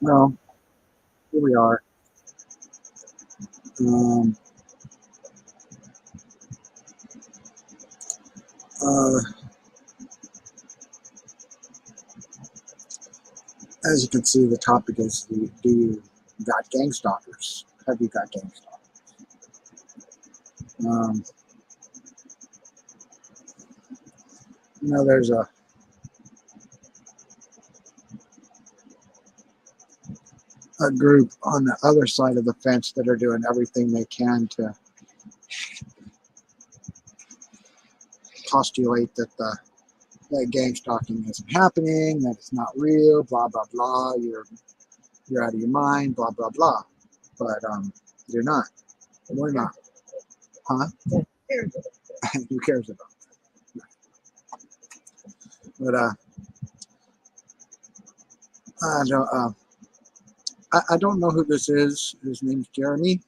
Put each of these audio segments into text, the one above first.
Well, here we are. Um, uh, as you can see, the topic is: do you got gang stalkers? Have you got gang stalkers? Um, there's a group on the other side of the fence that are doing everything they can to postulate that that gang stalking isn't happening, that it's not real, blah blah blah. You're out of your mind, blah blah blah. But you're not. We're not, huh? Who cares about that? But I don't. I don't know who this is. His name's Jeremy.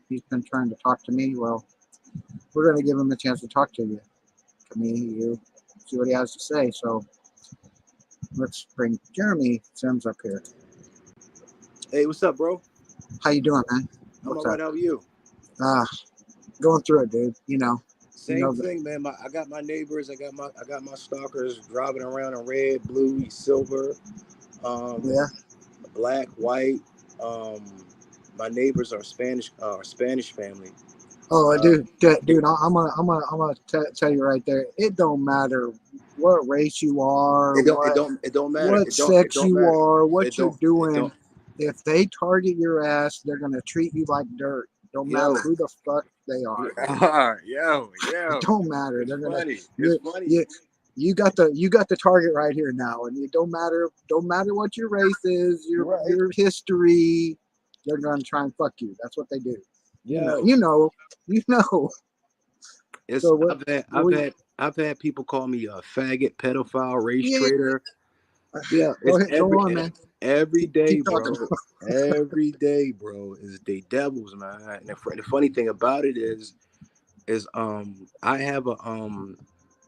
He's been trying to talk to me. Well, we're going to give him a chance to talk to you, to me, you, see what he has to say. So let's bring Jeremy Sims up here. Hey, what's up, bro? How you doing, man? I'm all right. How are you? Going through it, dude. Same thing, man. I got my neighbors. I got my stalkers driving around in red, blue, silver, yeah, black, white. My neighbors are Spanish family. Oh, dude, I'm gonna tell you right there. It don't matter what race you are, It don't matter. what sex you matter. are, what you're doing. It If they target your ass, they're gonna treat you like dirt. Don't matter who the fuck they are. Yo. It don't matter. They're gonna. Funny. It's funny. You got the target right here now, and it don't matter what your race is, your history. They're gonna try and fuck you. That's what they do. Yeah. You know. It's So I've had people call me a faggot, pedophile, race trader. Yeah, go on, man. Every day, bro. Every day, bro, is they devils, man. And the funny thing about it is I have a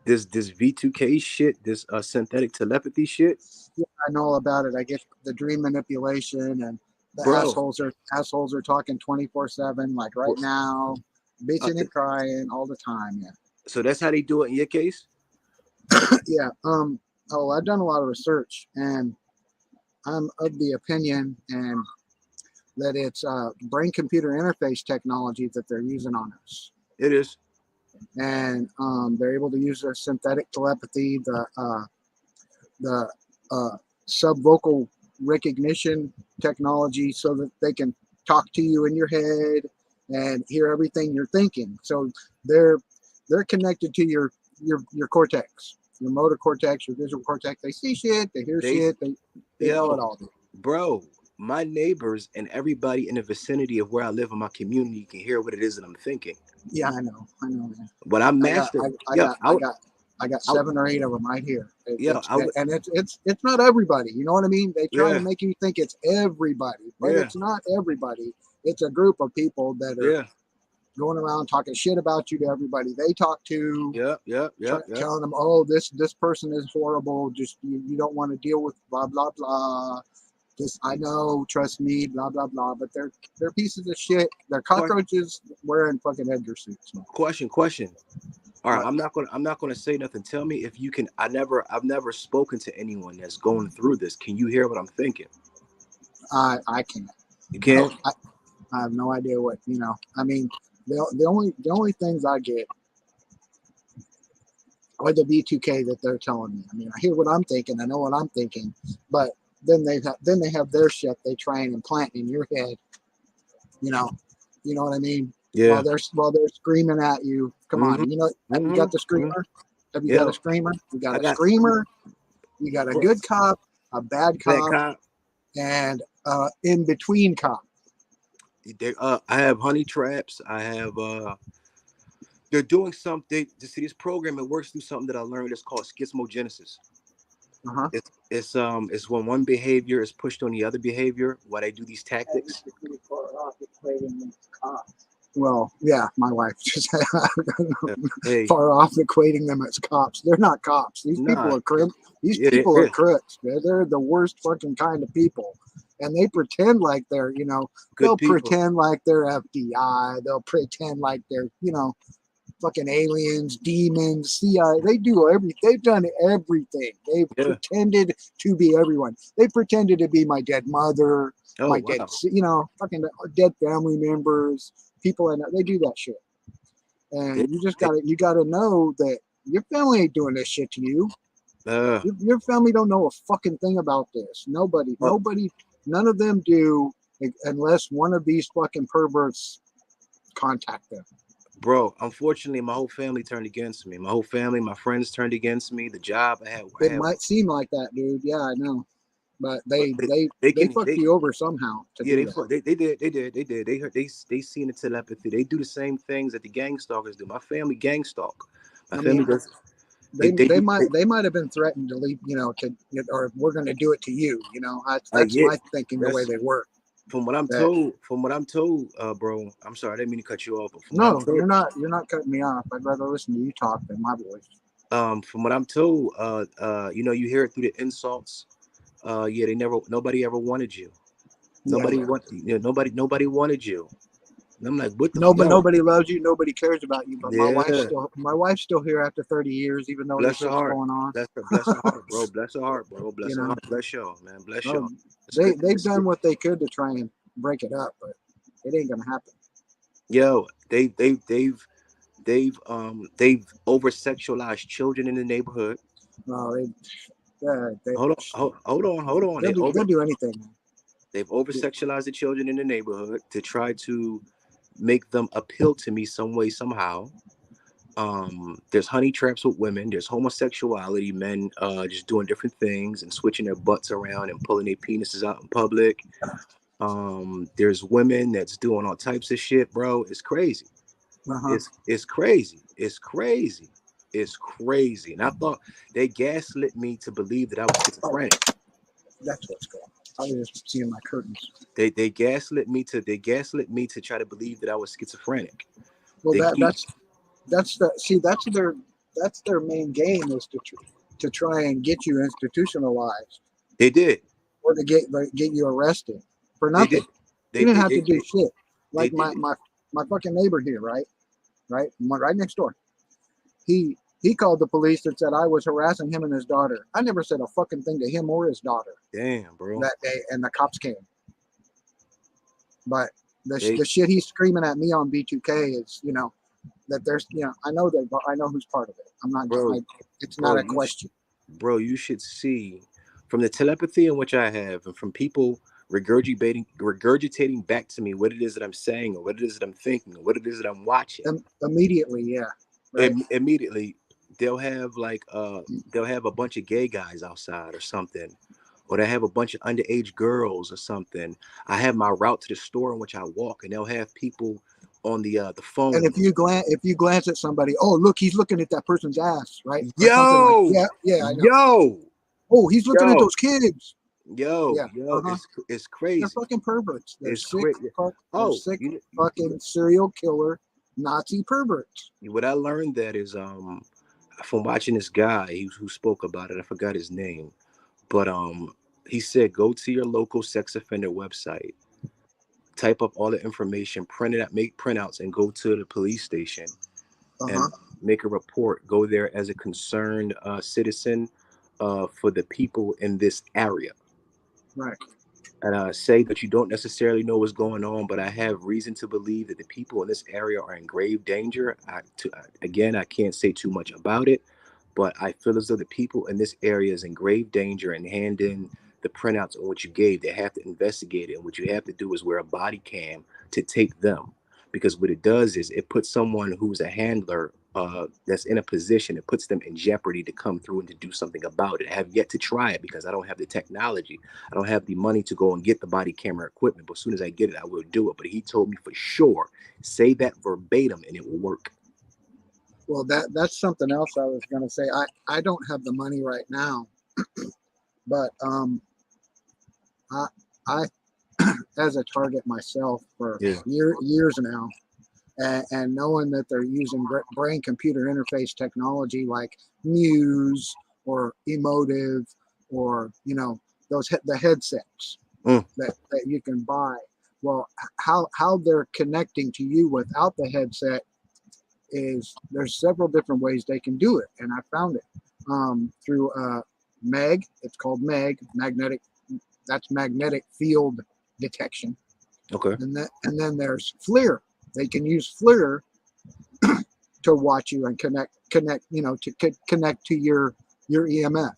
this V2K shit, this synthetic telepathy shit. Yeah, I know all about it. I get the dream manipulation, and the bro, assholes are talking 24/7, like right now, bitching and crying all the time. Yeah. So that's how they do it in your case? Yeah. I've done a lot of research, and I'm of the opinion and that it's brain-computer interface technology that they're using on us. It is. And they're able to use their synthetic telepathy, the subvocal recognition technology, so that they can talk to you in your head and hear everything you're thinking. So they're connected to your cortex, your motor cortex, your visual cortex. They see shit, they hear shit, they know it all. Bro, my neighbors and everybody in the vicinity of where I live in my community can hear what it is that I'm thinking. Yeah, I know, man. But I'm master. I got 7 or 8 of them right here. And it's not everybody. You know what I mean? They try to make you think it's everybody, but it's not everybody. It's a group of people that are going around talking shit about you to everybody they talk to. Telling them, oh, this person is horrible. Just you don't want to deal with blah blah blah. Just I know, trust me, blah blah blah. But they're pieces of shit. They're cockroaches wearing fucking Edgar suits. Question. All right, I'm not gonna say nothing. Tell me if you can. I've never spoken to anyone that's going through this. Can you hear what I'm thinking? I can't. You can't. I have no idea what I mean. The only things I get are the V2K that they're telling me. I mean, I hear what I'm thinking. I know what I'm thinking, but then they have their shit they try and implant in your head. You know what I mean? Yeah. While they're screaming at you. Come on, have you got the screamer? Have you got a screamer? You got a screamer. You got a good cop, a bad cop, and in between cop. I have honey traps. I have they're doing something to see this program. It works through something that I learned. It's called schismogenesis. Uh-huh. It's when one behavior is pushed on the other behavior. Why they do these tactics? Well, yeah, my wife just Hey, far off equating them as cops. They're not cops. These nah, people are These yeah, people are yeah, crooks. They're the worst fucking kind of people, and they pretend like they're, good they'll people. pretend like they're FBI. They'll pretend like they're, fucking aliens, demons, CIA. They do everything. They've done everything. They've Yeah. pretended to be everyone. They pretended to be my dead mother, Oh my dead, wow. fucking dead family members, people, and they do that shit. They, And they, you gotta know that your family ain't doing this shit to you. uh, Your family don't know a fucking thing about this. uh, None of them do, unless one of these fucking perverts contact them. bro. Unfortunately, my whole family turned against me. My whole family, my friends turned against me. The job I It had, might seem like that, dude. Yeah, I know, but but they fucked you over somehow to yeah, do that. they did. They seen the telepathy. They do the same things that the gang stalkers do. My family gang stalk. My I family mean, does. They do. they might have been threatened to leave, or we're going to do it to you. That's Yeah, my thinking. The way that's they work. from what I'm That told. From what I'm told, bro. I'm sorry, I didn't mean to cut you off. But from what I'm no, told, you're not cutting me off. I'd rather listen to you talk than my voice. from what I'm told, you hear it through the insults. Yeah, nobody ever wanted you. Yeah, yeah. Nobody wanted you. And I'm like, what the, No, but yo, nobody loves you. Nobody cares about you. But yeah, my wife's still here after 30 years, even though this bless her shit's heart. going on. Bless her heart, bro. Bless her heart, bro. you Bless her know, heart. Bless y'all, man. Bless uh, y'all. It's good. they've done what they could to try and break it up, but it ain't gonna happen. Yo, they've over sexualized children in the neighborhood. No, they Hold on. they'll do anything. They've over sexualized the children in the neighborhood to try to make them appeal to me some way, somehow. There's honey traps with women. There's homosexuality, men just doing different things and switching their butts around and pulling their penises out in public. There's women that's doing all types of shit, bro. It's crazy. Uh huh. It's crazy. It's crazy. It's crazy. And I thought they gaslit me to believe that I was Oh, schizophrenic. that's what's going on. I was just seeing my curtains. They gaslit me to try to believe that I was schizophrenic. Well, They keep that's their main game is to try and get you institutionalized they did. or to get you arrested for They did. nothing. You didn't have They to do shit. they Like did. my fucking neighbor here, right next door. He called the police and said I was harassing him and his daughter. I never said a fucking thing to him or his daughter Damn, bro. that day, and the cops came. But They the shit he's screaming at me on B2K is, that there's, I know who's part of it. I'm not, bro, it's bro, not a question. you should see from the telepathy in which I have and from people regurgitating back to me what it is that I'm saying or what it is that I'm thinking or what it is that I'm watching. Immediately, yeah, right. Immediately they'll have they'll have a bunch of gay guys outside or something, or they have a bunch of underage girls or something. I have my route to the store in which I walk, and they'll have people on the And phone. if you glance at somebody, oh look, he's looking at that person's ass, right, or something like, Yo, yeah, I know. yo, Oh, he's looking at yo, those kids. Yeah, yo, it's they're crazy. fucking perverts. It's crazy. They're Oh, sick fucking serial killer Nazi perverts. what I learned that is from watching this guy who spoke about it. I forgot his name, but he said go to your local sex offender website, type up all the information, print it out, make printouts, and go to the police station and Uh-huh. make a report. Go there as a concerned citizen for the people in this area. Right. And say that you don't necessarily know what's going on, but I have reason to believe that the people in this area are in grave danger. Again, I can't say too much about it, but I feel as though the people in this area is in grave danger and hand in the printouts on what you gave. They have to investigate it, and what you have to do is wear a body cam to take them, because what it does is it puts someone who's a handler that's in a position, it puts them in jeopardy to come through and to do something about it. I have yet to try it because I don't have the technology. I don't have the money to go and get the body camera equipment, but as soon as I get it, I will do it. But he told me for sure, say that verbatim and it will work. Well, that's something else I was going to say. I don't have the money right now But I, I as a target myself for years now, and knowing that they're using brain computer interface technology like Muse or Emotive, or the headsets that you can buy. Well, how they're connecting to you without the headset is there's several different ways they can do it, and I found it through MEG. It's called MEG, magnetic. That's magnetic field detection. Okay. And then there's FLIR. They can use FLIR to watch you and connect, connect to your EMF.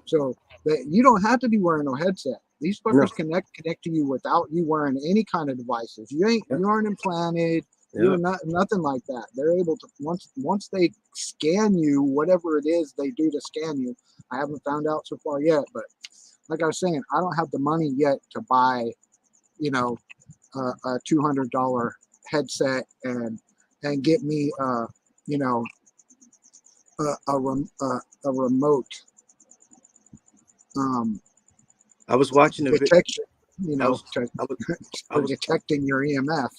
So that you don't have to be wearing no headset. These fuckers connect to you without you wearing any kind of devices. You aren't implanted. You're not nothing like that. They're able to once they scan you, whatever it is they do to scan you. I haven't found out so far yet, but like I was saying, I don't have the money yet to buy, a $200 headset and get me a remote I was watching a detection, I was detecting your EMF.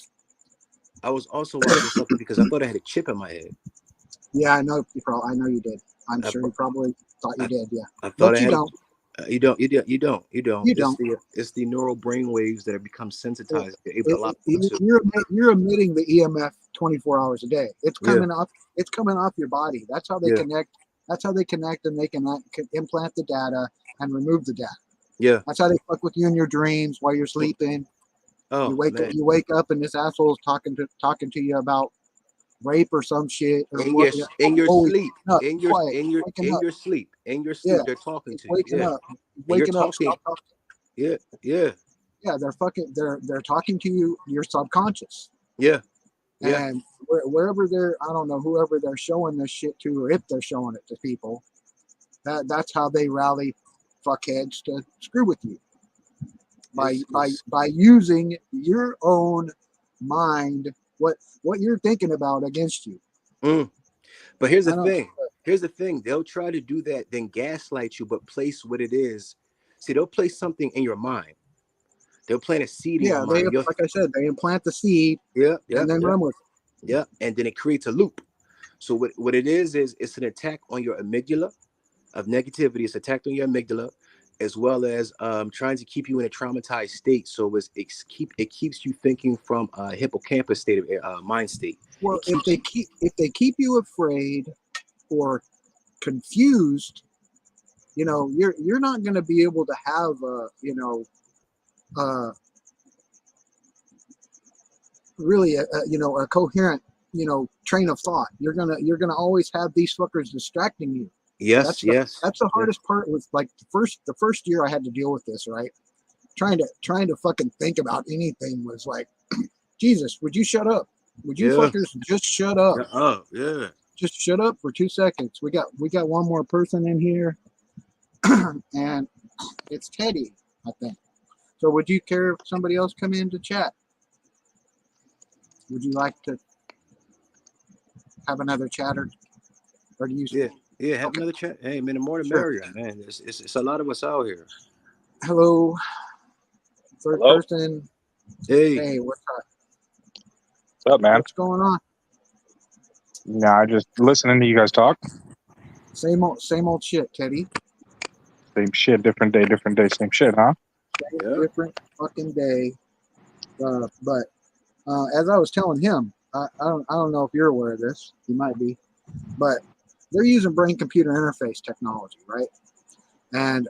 I was also watching something because I thought I had a chip in my head. Yeah, I know you did. I'm sure you probably thought you did. Yeah, I thought but I you had. don't. You don't. You don't. It's the neural brain waves that have become sensitized. You're able to lock into. You're emitting the EMF 24 hours a day. It's coming off. It's coming off your body. That's how they connect. That's how they connect, and they can implant the data and remove the data. Yeah. That's how they fuck with you in your dreams while you're sleeping. Oh, you wake up and this asshole is talking to you about rape or some shit. Or in your sleep. No, In your sleep. They're talking to you. Waking up. Waking up. Stop talking. Yeah. Yeah, they're talking to you, your subconscious. Yeah. And wherever I don't know, whoever they're showing this shit to, or if they're showing it to people, that's how they rally fuckheads to screw with you. By using your own mind, what you're thinking about against you. But here's the thing. They'll try to do that, then gaslight you, but place what it is. See, they'll place something in your mind. They'll plant a seed in your mind. Like I said, they implant the seed. And then run with it. Yeah, and then it creates a loop. So what it is it's an attack on your amygdala of negativity. It's attacked on your amygdala, as well as trying to keep you in a traumatized state. So it keeps you thinking from a hippocampus state of mind state. Well, if they keep you afraid or confused, you're not going to be able to have really a coherent train of thought. You're gonna always have these fuckers distracting you. That's the hardest part. With like the first year I had to deal with this, right? Trying to fucking think about anything was like, Jesus, would you shut up? Would you fuckers just shut up? Just shut up for 2 seconds. We got one more person in here, and it's Teddy, I think. So would you care if somebody else come in to chat? Would you like to have another chatter? Or do you? Have another chat. Hey man, the more the merrier, man. It's a lot of us out here. Hello. Third person. Hey, what's up? What's up, man? What's going on? Nah, just listening to you guys talk. Same old shit, Teddy. Same shit, different day, same shit, huh? Different fucking day. But as I was telling him, I don't know if you're aware of this. You might be, but they're using brain computer interface technology, right? And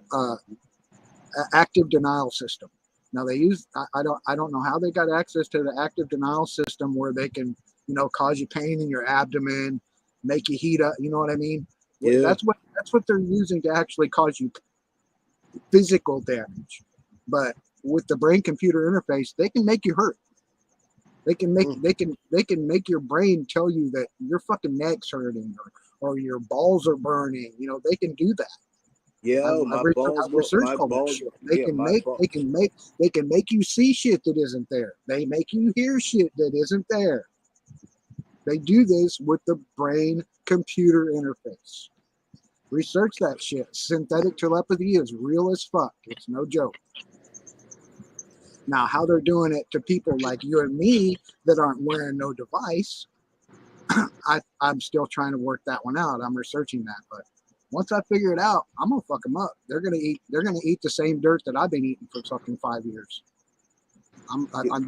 active denial system. Now they use I don't know how they got access to the active denial system where they can cause you pain in your abdomen, make you heat up. You know what I mean? Yeah. That's what they're using to actually cause you physical damage. But with the brain computer interface, they can make you hurt. They can make your brain tell you that your fucking neck's hurting or your balls are burning. They can do that. Yeah, my balls. They can make you see shit that isn't there. They make you hear shit that isn't there. They do this with the brain computer interface. Research that shit. Synthetic telepathy is real as fuck. It's no joke. Now, how they're doing it to people like you and me that aren't wearing no device, I'm still trying to work that one out. I'm researching that, but once I figure it out, I'm gonna fuck them up. They're gonna eat the same dirt that I've been eating for fucking 5 years.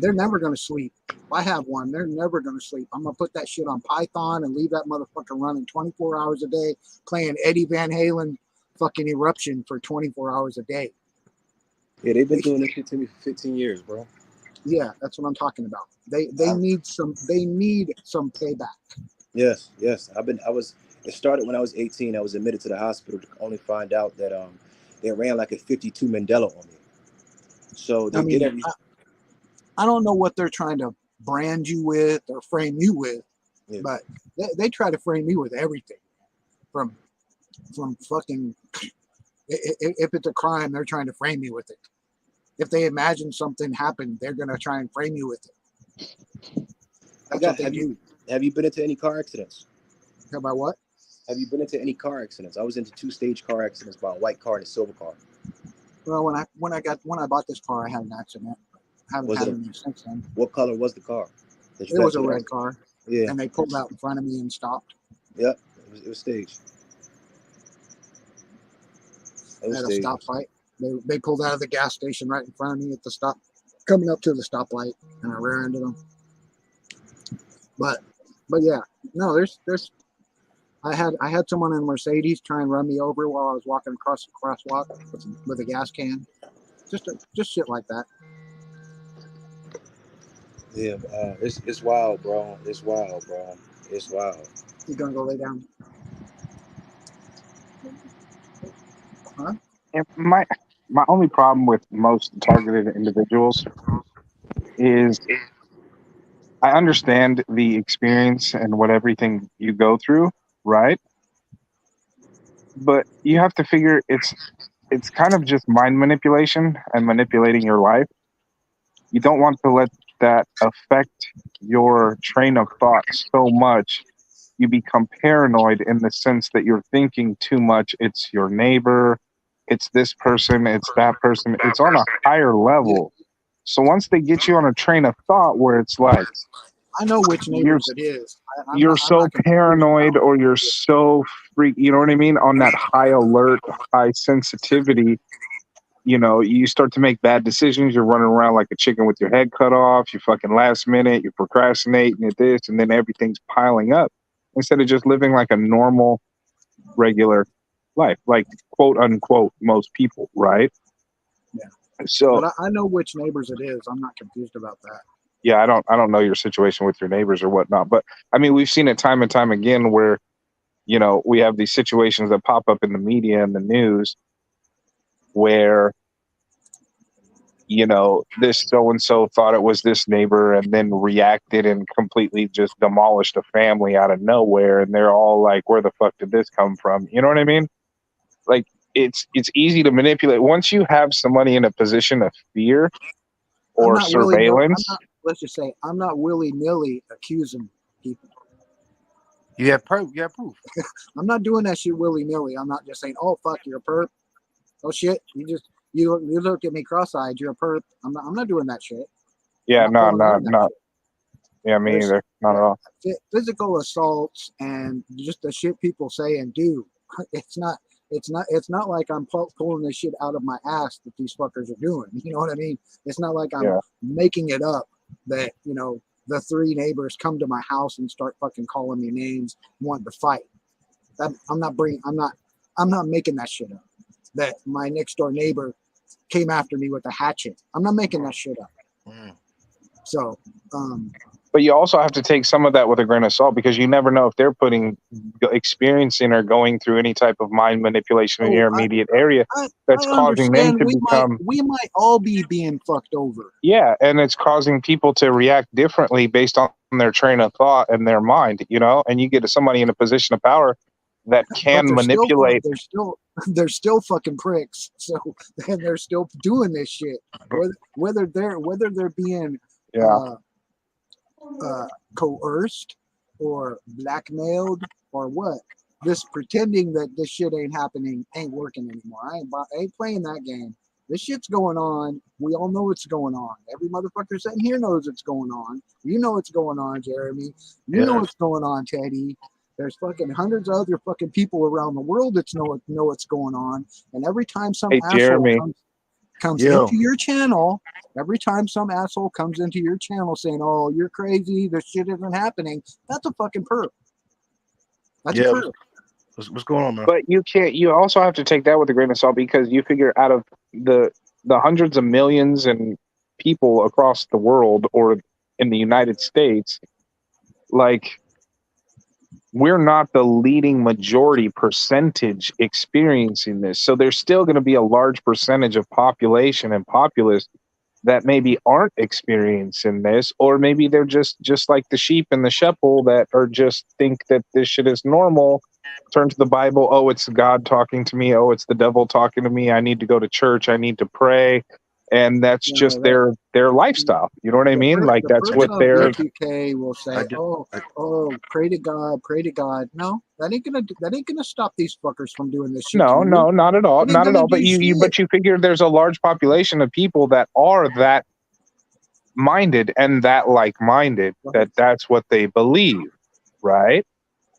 They're never gonna sleep. If I have one, they're never gonna sleep. I'm gonna put that shit on Python and leave that motherfucker running 24 hours a day, playing Eddie Van Halen fucking Eruption for 24 hours a day. Yeah, they've been doing this shit to me for 15 years, bro. Yeah, that's what I'm talking about. They need some payback. Yes. It started when I was 18. I was admitted to the hospital to only find out that they ran like a 52 Mandela on me. So they did everything. I don't know what they're trying to brand you with or frame you with, but they try to frame me with everything from fucking, if it's a crime, they're trying to frame me with it. If they imagine something happened, they're going to try and frame you with it. Have you been into any car accidents? About what? Have you been into any car accidents? I was into 2-stage car accidents by a white car and a silver car. Well, when I bought this car, I had an accident. I haven't had any since then. What color was the car? It was a red car. Yeah. And they pulled out in front of me and stopped. Yep. It was staged. At a stoplight. They pulled out of the gas station right in front of me at the stop, coming up to the stoplight, and I rear-ended them. But yeah, no, there's I had someone in a Mercedes try and run me over while I was walking across the crosswalk with a gas can. Just shit like that. Yeah, it's wild, bro. It's wild, bro. It's wild. You gonna go lay down? Huh? My only problem with most targeted individuals is I understand the experience and what everything you go through, right? But you have to figure it's kind of just mind manipulation and manipulating your life. You don't want to let that affect your train of thought so much you become paranoid in the sense that you're thinking too much. It's your neighbor, it's this person, it's that person. It's on a higher level. So once they get you on a train of thought where it's like, I know which neighbors it is. You're so paranoid or you're so freak, you know what I mean? On that high alert, high sensitivity, you know, you start to make bad decisions. You're running around like a chicken with your head cut off. You fucking last minute, you're procrastinating at this, and then everything's piling up instead of just living like a normal, regular life, like quote unquote most people, right? Yeah. So, but I know which neighbors it is. I'm not confused about that. Yeah, I don't know your situation with your neighbors or whatnot, but I mean, we've seen it time and time again where, you know, we have these situations that pop up in the media and the news where, you know, this so-and-so thought it was this neighbor and then reacted and completely just demolished a family out of nowhere. And they're all like, where the fuck did this come from? You know what I mean? Like, it's easy to manipulate. Once you have somebody in a position of fear or surveillance. Let's just say I'm not willy-nilly accusing people. You have proof. You have proof. I'm not doing that shit willy-nilly. I'm not just saying, "Oh fuck, you're a perp." Oh shit, you look at me cross-eyed. You're a perp. I'm not doing that shit. Yeah, no. Yeah, me either. Not at all. Physical assaults and just the shit people say and do. It's not like I'm pulling this shit out of my ass that these fuckers are doing. You know what I mean? It's not like I'm making it up that, you know, the 3 neighbors come to my house and start fucking calling me names, wanting to fight. I'm not making that shit up. That my next door neighbor came after me with a hatchet. I'm not making that shit up. So, but you also have to take some of that with a grain of salt because you never know if they're experiencing or going through any type of mind manipulation in your immediate area that's causing them to become. We might all be being fucked over. Yeah, and it's causing people to react differently based on their train of thought and their mind, you know. And you get somebody in a position of power that can manipulate. They're still fucking pricks. So and they're still doing this shit. Whether they're being coerced or blackmailed or what, this pretending that this shit ain't happening ain't working anymore. I ain't playing that game. This shit's going on. We all know it's going on. Every motherfucker sitting here knows it's going on. You know what's going on, Jeremy. You know what's going on, Teddy. There's fucking hundreds of other fucking people around the world that know what's going on. And every time some asshole comes into your channel, every time some asshole comes into your channel saying, "Oh, you're crazy. This shit isn't happening," that's a fucking perp. That's a perp. What's going on, man? But you can't. You also have to take that with a grain of salt, because you figure out of the hundreds of millions and people across the world or in the United States, like, we're not the leading majority percentage experiencing this. So there's still going to be a large percentage of population and populace that maybe aren't experiencing this, or maybe they're just like the sheep and the shepherd that are just think that this shit is normal. Turn to the Bible. Oh, it's God talking to me. Oh, it's the devil talking to me. I need to go to church. I need to pray. And that's just their lifestyle. You know what I mean? Like, that's what they're. B2K will say, oh, pray to God, pray to God. No, that ain't gonna stop these fuckers from doing this shit. No, not at all, not at all. But you figure there's a large population of people that are that minded and that like-minded, that's what they believe, right?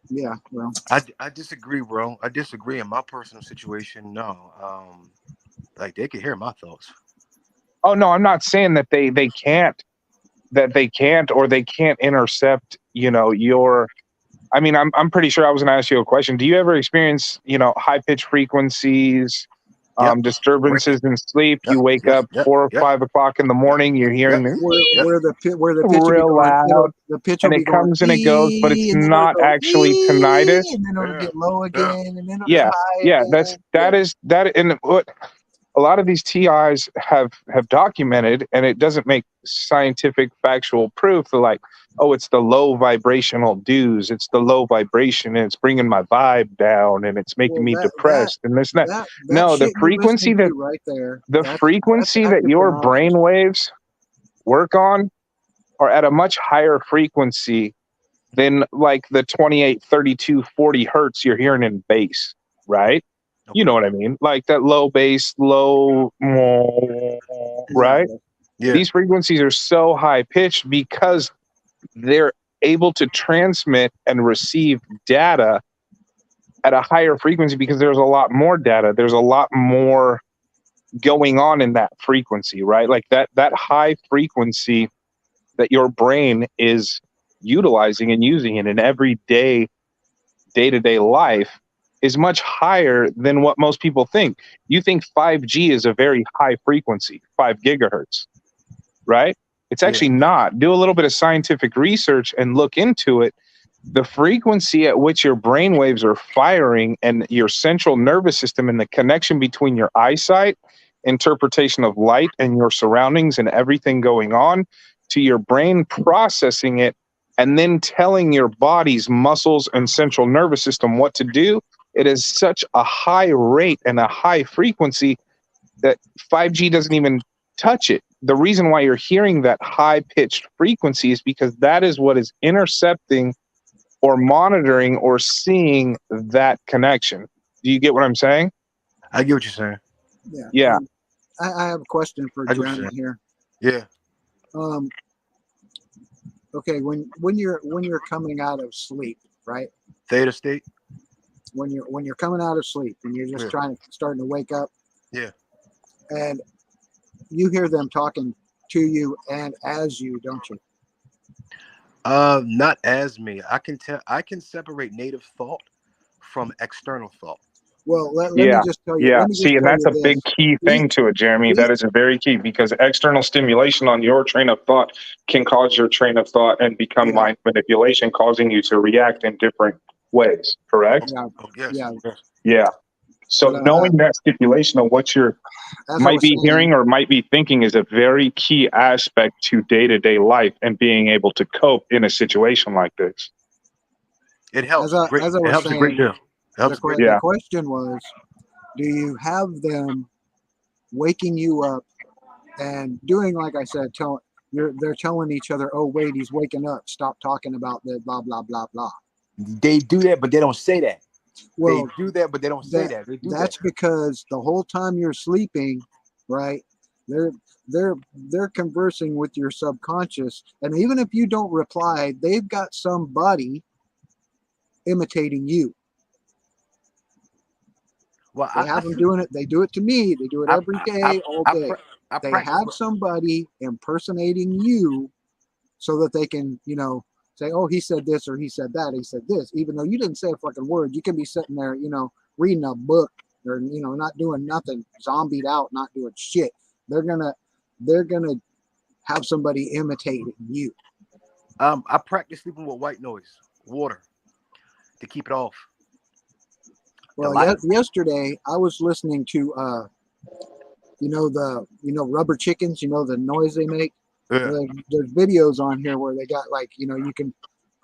Yeah, well, I disagree, bro. I disagree. In my personal situation, no. Like, they can hear my thoughts. Oh no, I'm not saying that they can't or they can't intercept, your. I mean, I'm pretty sure I was going to ask you a question. Do you ever experience, high pitched frequencies, disturbances in sleep? You wake up 4 or 5 o'clock in the morning. You're hearing where the pitch real loud, and it comes and it goes, but it's not actually tinnitus. And then it'll get low again, and then it'll get high again. That. And what a lot of these TIs have documented, and it doesn't make scientific factual proof. They're like, oh, it's the low vibrational dues. It's the low vibration, and it's bringing my vibe down, and it's making me depressed. And this and that. No, the frequency that right there, frequency that your brain waves work on are at a much higher frequency than like the 28, 32, 40 hertz you're hearing in bass, right? Okay. You know what I mean? Like that low bass, right? Yeah. These frequencies are so high pitched because they're able to transmit and receive data at a higher frequency, because there's a lot more data. There's a lot more going on in that frequency, right? Like that high frequency that your brain is utilizing and using in an everyday, day-to-day life is much higher than what most people think. You think 5G is a very high frequency, 5 gigahertz, right? It's actually not. Do a little bit of scientific research and look into it. The frequency at which your brain waves are firing and your central nervous system and the connection between your eyesight, interpretation of light and your surroundings and everything going on, to your brain processing it and then telling your body's muscles and central nervous system what to do. It is such a high rate and a high frequency that 5G doesn't even touch it. The reason why you're hearing that high-pitched frequency is because that is what is intercepting or monitoring or seeing that connection. Do you get what I'm saying? I get what you're saying. Yeah. I have a question for Jeremy here. Yeah. Okay, when you're coming out of sleep, right? Theta state. When you're coming out of sleep and you're just starting to wake up. Yeah. And you hear them talking to you and as you, don't you? Not as me. I can separate native thought from external thought. Well, let me just tell you. Yeah, see, and that's a big key thing to it, Jeremy. That is a very key, because external stimulation on your train of thought can cause your train of thought and become mind manipulation, causing you to react in different ways, correct? Yeah. Oh, yes. Yeah. So knowing that stipulation of what you're might be hearing or might be thinking is a very key aspect to day-to-day life and being able to cope in a situation like this. It helps. As I was saying, a great deal. The question was, do you have them waking you up and doing, like I said, they're telling each other, oh, wait, he's waking up. Stop talking about the blah, blah, blah, blah. They do that, but they don't say that. Well, they do that, but they don't say that. They do that's that. because the whole time you're sleeping, right? They're conversing with your subconscious, and even if you don't reply, they've got somebody imitating you. Well, They have them doing it. They do it to me. They do it every day, all day. I They practice. have somebody impersonating you so that they can, you know, say, oh, he said this or he said that. He said this, even though you didn't say a fucking word. You can be sitting there, you know, reading a book or, you know, not doing nothing, zombied out, not doing shit. They're gonna have somebody imitating you. I practice sleeping with white noise, water, to keep it off. Well, yesterday I was listening to rubber chickens, you know, the noise they make. Yeah. There's videos on here where they got, like, you know, you can,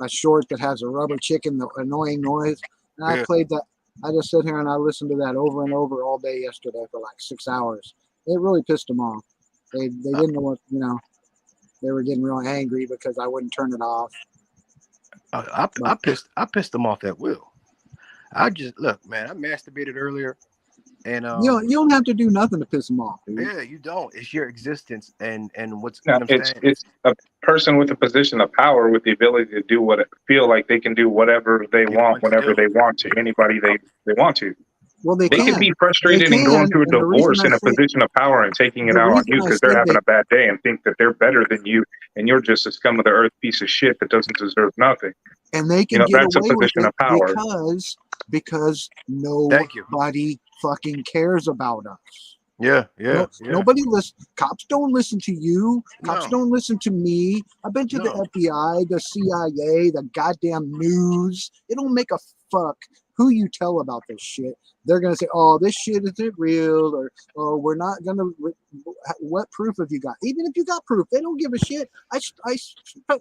a short that has a rubber chicken, the annoying noise. And I played that. I just sit here and I listened to that over and over all day yesterday for like 6 hours. It really pissed them off. They didn't know what, you know, they were getting real angry because I wouldn't turn it off. I pissed them off at will. I just, look, man, I masturbated earlier. And you don't have to do nothing to piss them off, dude. Yeah, you don't. It's your existence and what's, No, you know what I'm saying? it's a person with a position of power with the ability to do feel like they can do whatever they want whenever they want to anybody they want to. Well, they can be frustrated and going through a divorce in a position of power and taking it out on you because they're having a bad day and think that they're better than you and you're just a scum of the earth piece of shit that doesn't deserve nothing. And they can get away with it because nobody fucking cares about us. Yeah. Nobody listens. Cops don't listen to you. Cops don't listen to me. I've been to the FBI, the CIA, the goddamn news. It don't make a fuck who you tell about this shit. They're going to say, oh, this shit isn't real, or, oh, we're not going to, what proof have you got? Even if you got proof, they don't give a shit. I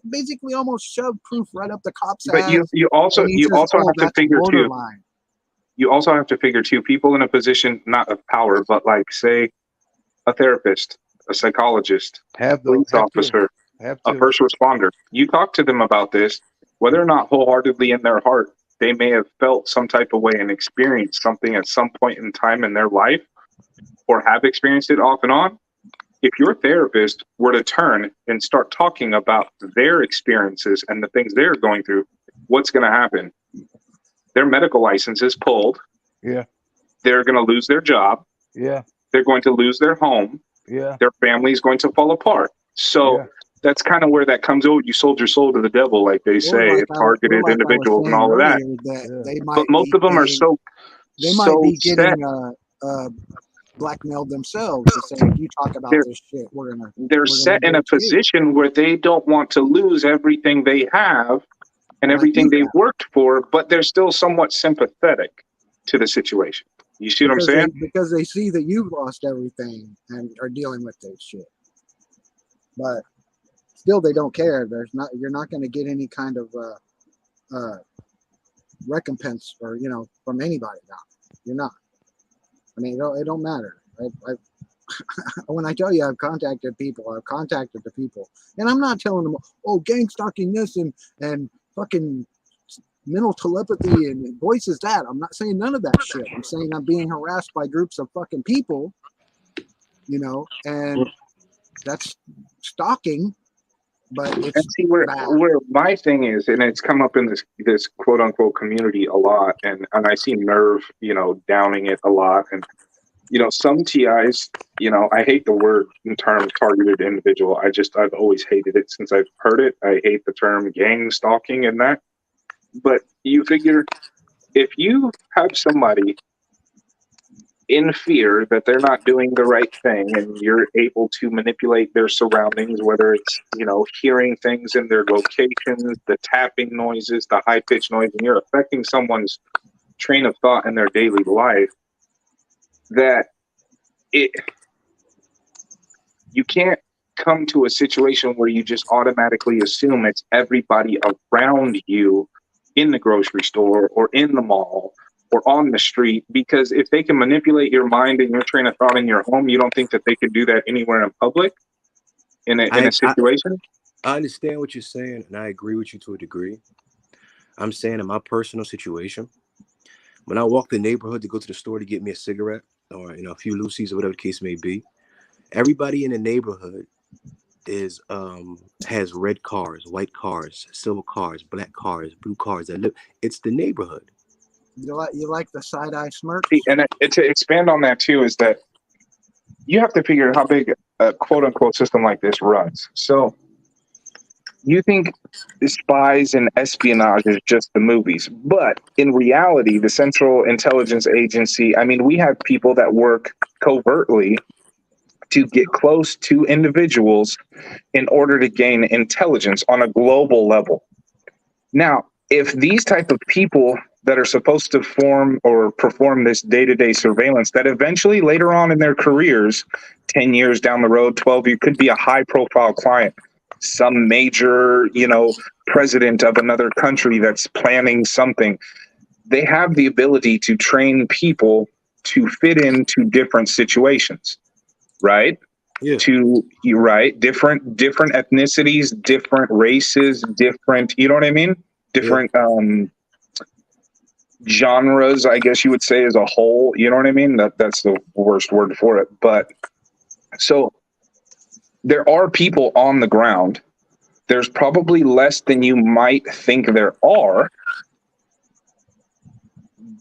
basically almost shoved proof right up the cop's ass. But you also have to figure too. You also have to figure too, people in a position not of power, but like say a therapist, a psychologist, police officer, a first responder. You talk to them about this, whether or not wholeheartedly in their heart they may have felt some type of way and experienced something at some point in time in their life, or have experienced it off and on. If your therapist were to turn and start talking about their experiences and the things they're going through, what's going to happen? Their medical license is pulled. Yeah. They're going to lose their job. Yeah. They're going to lose their home. Yeah. Their family is going to fall apart. So that's kind of where that comes. Oh, you sold your soul to the devil, like they say, targeted individuals and all of that. But most of them are they might be getting blackmailed themselves to say, if you talk about this shit, they're set in a position where they don't want to lose everything they have and everything they've worked for, but they're still somewhat sympathetic to the situation. You see what I'm saying? Because they see that you've lost everything and are dealing with this shit. But still, they don't care. You're not going to get any kind of recompense or, you know, from anybody now. You're not. I mean, it don't matter. When I tell you I've contacted the people, and I'm not telling them, oh, gang stalking this and fucking mental telepathy and voices that. I'm not saying none of that shit. I'm saying I'm being harassed by groups of fucking people, you know, and that's stalking. But it's see where my thing is, and it's come up in this quote unquote community a lot, and I see Nerve, you know, downing it a lot, and you know, some TIs, you know, I hate the word and term targeted individual. I've always hated it since I've heard it. I hate the term gang stalking and that. But you figure if you have somebody in fear that they're not doing the right thing and you're able to manipulate their surroundings, whether it's, you know, hearing things in their locations, the tapping noises, the high-pitched noise, and you're affecting someone's train of thought in their daily life, that you can't come to a situation where you just automatically assume it's everybody around you in the grocery store or in the mall or on the street, because if they can manipulate your mind and your train of thought in your home, you don't think that they can do that anywhere in public in a situation? I understand what you're saying, and I agree with you to a degree. I'm saying in my personal situation, When I walk the neighborhood to go to the store to get me a cigarette or a few loosies or whatever the case may be, everybody in the neighborhood is has red cars, white cars, silver cars, black cars, blue cars that live. It's the neighborhood. You like the side eye smirks? And to expand on that too is that you have to figure out how big a quote unquote system like this runs. So you think spies and espionage is just the movies, but in reality, the Central Intelligence Agency, I mean, we have people that work covertly to get close to individuals in order to gain intelligence on a global level. Now, if these type of people that are supposed to form or perform this day-to-day surveillance that eventually later on in their careers, 10 years down the road, 12 years, could be a high-profile client, some major, president of another country that's planning something, they have the ability to train people to fit into different situations, right? Yeah. Different ethnicities, different races, different, you know what I mean? Different genres, I guess you would say, as a whole. You know what I mean? That's the worst word for it. But so there are people on the ground. There's probably less than you might think there are,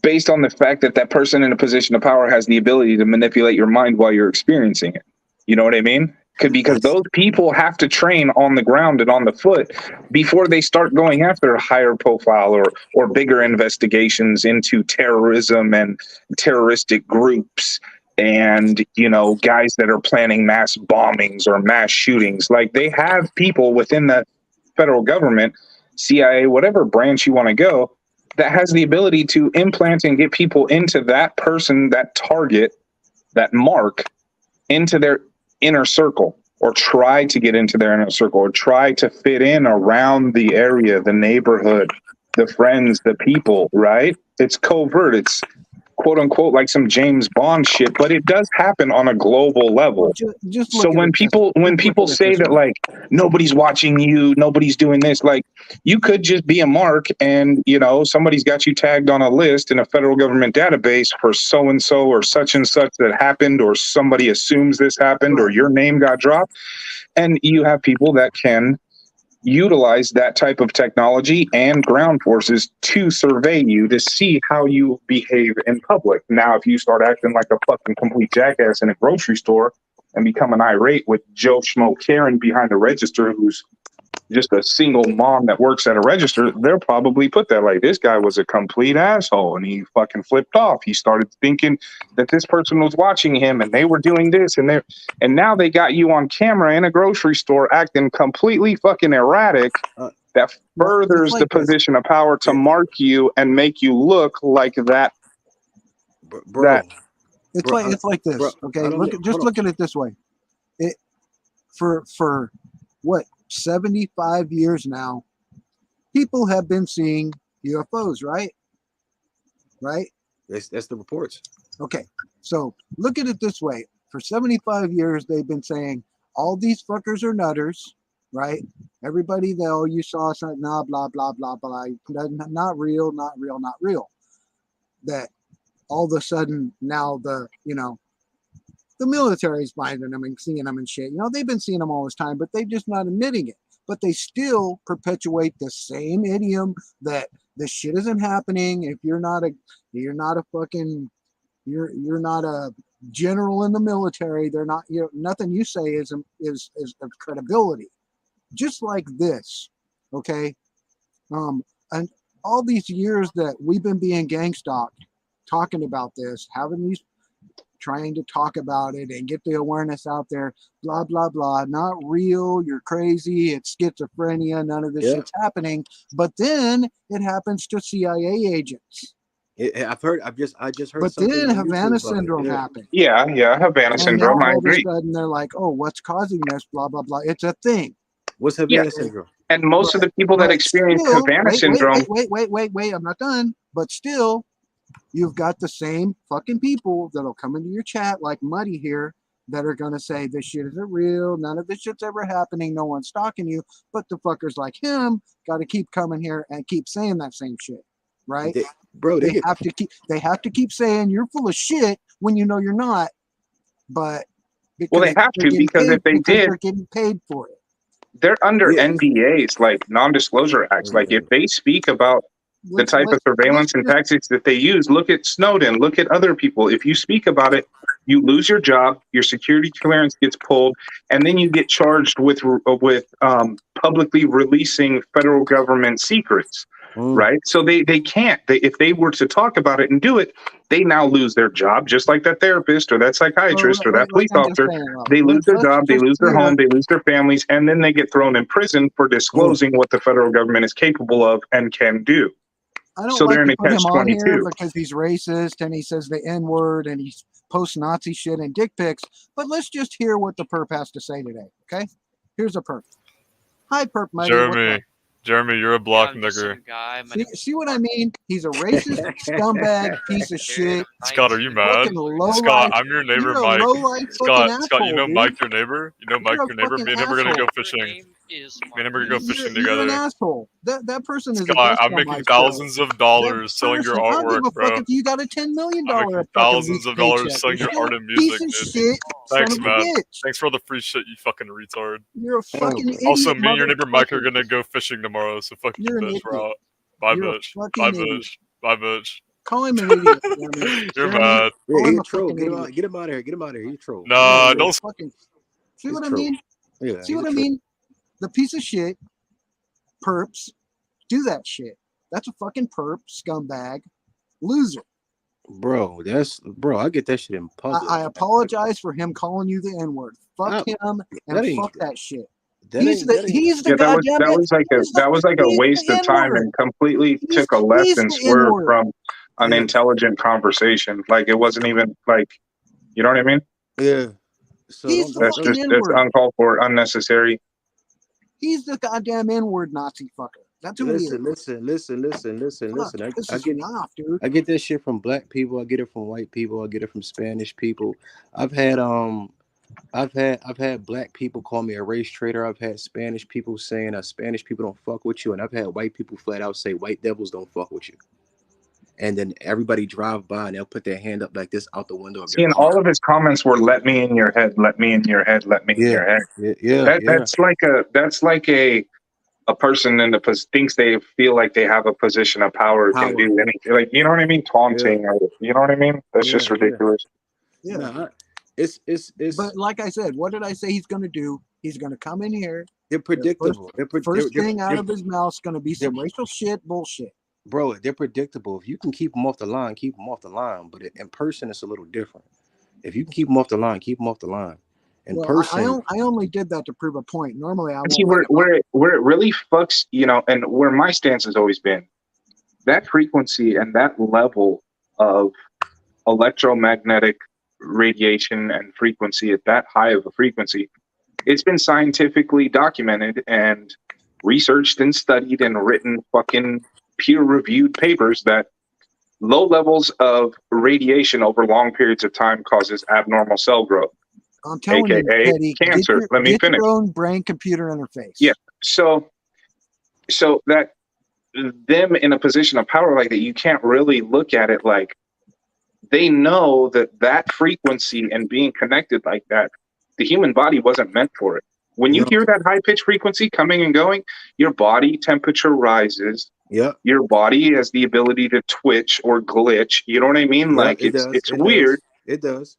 based on the fact that that person in a position of power has the ability to manipulate your mind while you're experiencing it. You know what I mean? Because those people have to train on the ground and on the foot before they start going after higher profile or bigger investigations into terrorism and terroristic groups and, guys that are planning mass bombings or mass shootings. Like, they have people within the federal government, CIA, whatever branch you want to go, that has the ability to implant and get people into that person, that target, that mark, into their inner circle, or try to get into their inner circle, or try to fit in around the area, the neighborhood, the friends, the people, right? It's covert. It's quote unquote like some James Bond shit, but it does happen on a global level. Well, just so when people say that, like, nobody's watching you, nobody's doing this, like, you could just be a mark and, somebody's got you tagged on a list in a federal government database for so-and-so or such and such that happened, or somebody assumes this happened, or your name got dropped. And you have people that can utilize that type of technology and ground forces to survey you to see how you behave in public. Now, if you start acting like a fucking complete jackass in a grocery store and become an irate with Joe Schmo Karen behind the register, who's just a single mom that works at a register, they'll probably put that like, this guy was a complete asshole and he fucking flipped off. He started thinking that this person was watching him and they were doing this and now they got you on camera in a grocery store acting completely fucking erratic. That furthers the position of power to mark you and make you look like that. Bro, it's like this. Bro, okay, look at it this way. It for what, 75 years now, people have been seeing UFOs, right? That's the reports. Okay, so look at it this way. For 75 years, they've been saying all these fuckers are nutters, right? Everybody, you saw something, blah, blah, blah, blah, blah. Not real, not real, not real. That all of a sudden now the military's finding them and seeing them and shit. They've been seeing them all this time, but they're just not admitting it. But they still perpetuate the same idiom that this shit isn't happening. If you're not a general in the military, they're not. Nothing you say is of credibility. Just like this, okay. And all these years that we've been being gang stalked, talking about this, trying to talk about it and get the awareness out there, blah, blah, blah, not real, you're crazy, it's schizophrenia, none of this shit's happening. But then it happens to CIA agents. I just heard. But then Havana syndrome happened. Yeah, Havana syndrome. I agree. All of a sudden they're like, oh, what's causing this? Blah, blah, blah. It's a thing. What's Havana syndrome? And most of the people that experience Havana syndrome. Wait, I'm not done. But still, you've got the same fucking people that'll come into your chat like Muddy here that are going to say this shit isn't real. None of this shit's ever happening. No one's stalking you. But the fuckers like him got to keep coming here and keep saying that same shit. Right? bro. They have to keep saying you're full of shit when you know you're not. But well, they have to, because if they did, they're getting paid for it. They're under Yeah. NDAs, like non-disclosure acts. Like if they speak about the type of surveillance and tactics that they use, look at Snowden, look at other people. If you speak about it, you lose your job, your security clearance gets pulled, and then you get charged with publicly releasing federal government secrets. Right. So they can't, if they were to talk about it and do it, they now lose their job, just like that therapist or that psychiatrist or that police officer. They lose their job, they lose their home, they lose their families, and then they get thrown in prison for disclosing what the federal government is capable of and can do. I don't like to put him on here because he's racist and he says the N-word and he posts Nazi shit and dick pics. But let's just hear what the perp has to say today. Okay, here's a perp. Hi, perp, Mighty. Jeremy, you're a block nigger. See what I mean? He's a racist scumbag piece of shit. Scott, are you mad? Scott, I'm your neighbor, Mike. Scott, you know Mike, your neighbor? You know Mike, your neighbor? Me and him are gonna go fishing. Me and him are gonna go fishing together. You're an asshole. That person is Scott, I'm making thousands of dollars selling your artwork, bro. If you got a $10 million, thousands of dollars selling your art and music, dude. Thanks, man. Bitch. Thanks for all the free shit, you fucking retard. You're a fucking idiot. Also, me and your neighbor Mike are gonna go fishing tomorrow, so fuck you, bitch. We're out. Bye, bitch. Bye, bitch. Bye, bitch. Call him an idiot. You're bad. Yeah, he's a troll. Get him out of here. Get him out of here. He's a troll. Nah, don't. See what I mean? Yeah, see what I mean? The piece of shit perps do that shit. That's a fucking perp, scumbag, loser. Bro, I get that shit in public. I apologize for him calling you the N-word. Fuck him and fuck that shit. He's the goddamn. That was like a waste of time and completely took a left and swerved from an intelligent conversation. Like it wasn't even like, you know what I mean? Yeah. So that's uncalled for, unnecessary. He's the goddamn N-word Nazi fucker. That's who he is. Listen. I get that shit from black people. I get it from white people. I get it from Spanish people. I've had black people call me a race traitor. I've had Spanish people saying Spanish people don't fuck with you, and I've had white people flat out say white devils don't fuck with you. And then everybody drive by and they'll put their hand up like this out the window. And all of his comments were "Let me in your head, let me in your head, let me in your head." That's like a person thinks they feel like they have a position of power, can do anything. Like, you know what I mean? Taunting, or you know what I mean? That's just ridiculous. Yeah. Nah, it's. But like I said, what did I say he's going to do? He's going to come in here. They're predictable. First thing out of his mouth is going to be some racial shit, bullshit. Bro, they're predictable. If you can keep them off the line, keep them off the line. But in person, it's a little different. If you can keep them off the line, keep them off the line. In person, I only did that to prove a point. Normally, I see where it really fucks, and where my stance has always been, that frequency and that level of electromagnetic radiation and frequency at that high of a frequency, it's been scientifically documented and researched and studied and written fucking peer-reviewed papers that low levels of radiation over long periods of time causes abnormal cell growth. I'm telling you, Teddy, cancer. Let me finish. Your own brain-computer interface. Yeah. So that them in a position of power like that, you can't really look at it like they know that frequency and being connected like that, the human body wasn't meant for it. When you hear that high-pitched frequency coming and going, your body temperature rises. Yeah. Your body has the ability to twitch or glitch. You know what I mean? Like it's weird. It does.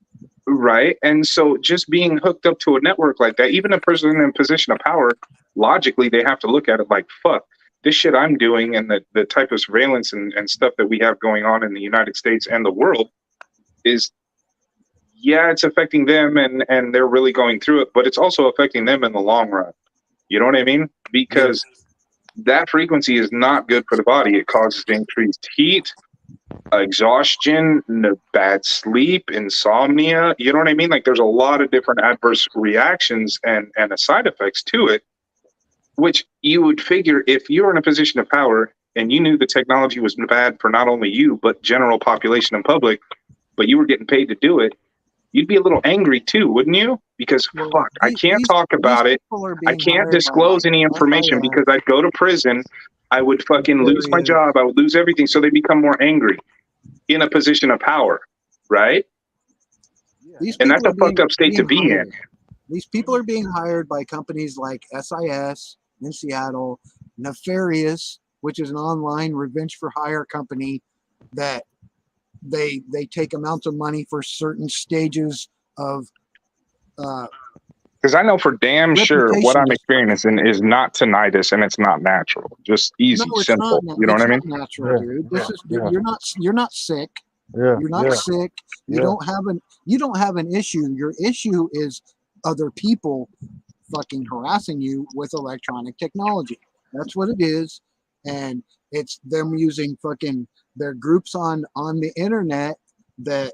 Right. And so just being hooked up to a network like that, even a person in a position of power, logically, they have to look at it like, fuck, this shit I'm doing and the type of surveillance and stuff that we have going on in the United States and the world is, it's affecting them and they're really going through it, but it's also affecting them in the long run. You know what I mean? Because that frequency is not good for the body. It causes increased heat, exhaustion, bad sleep, insomnia. You know what I mean? Like there's a lot of different adverse reactions and side effects to it, which you would figure if you're in a position of power and you knew the technology was bad for not only you, but general population and public, but you were getting paid to do it, you'd be a little angry too, wouldn't you? Because fuck, I can't talk about it. I can't disclose any information because I'd go to prison. I would fucking lose my job. I would lose everything. So they become more angry in a position of power, right? And that's a fucked up state to be in. These people are being hired by companies like SIS in Seattle, Nefarious, which is an online revenge for hire company that they take amounts of money for certain stages of because I know for damn sure what I'm experiencing is not tinnitus and it's not natural. Just easy, simple. You know what I mean? Natural, dude. You're not sick. Yeah, you're not sick. You don't have an issue. Your issue is other people fucking harassing you with electronic technology. That's what it is. And it's them using fucking their groups on the internet that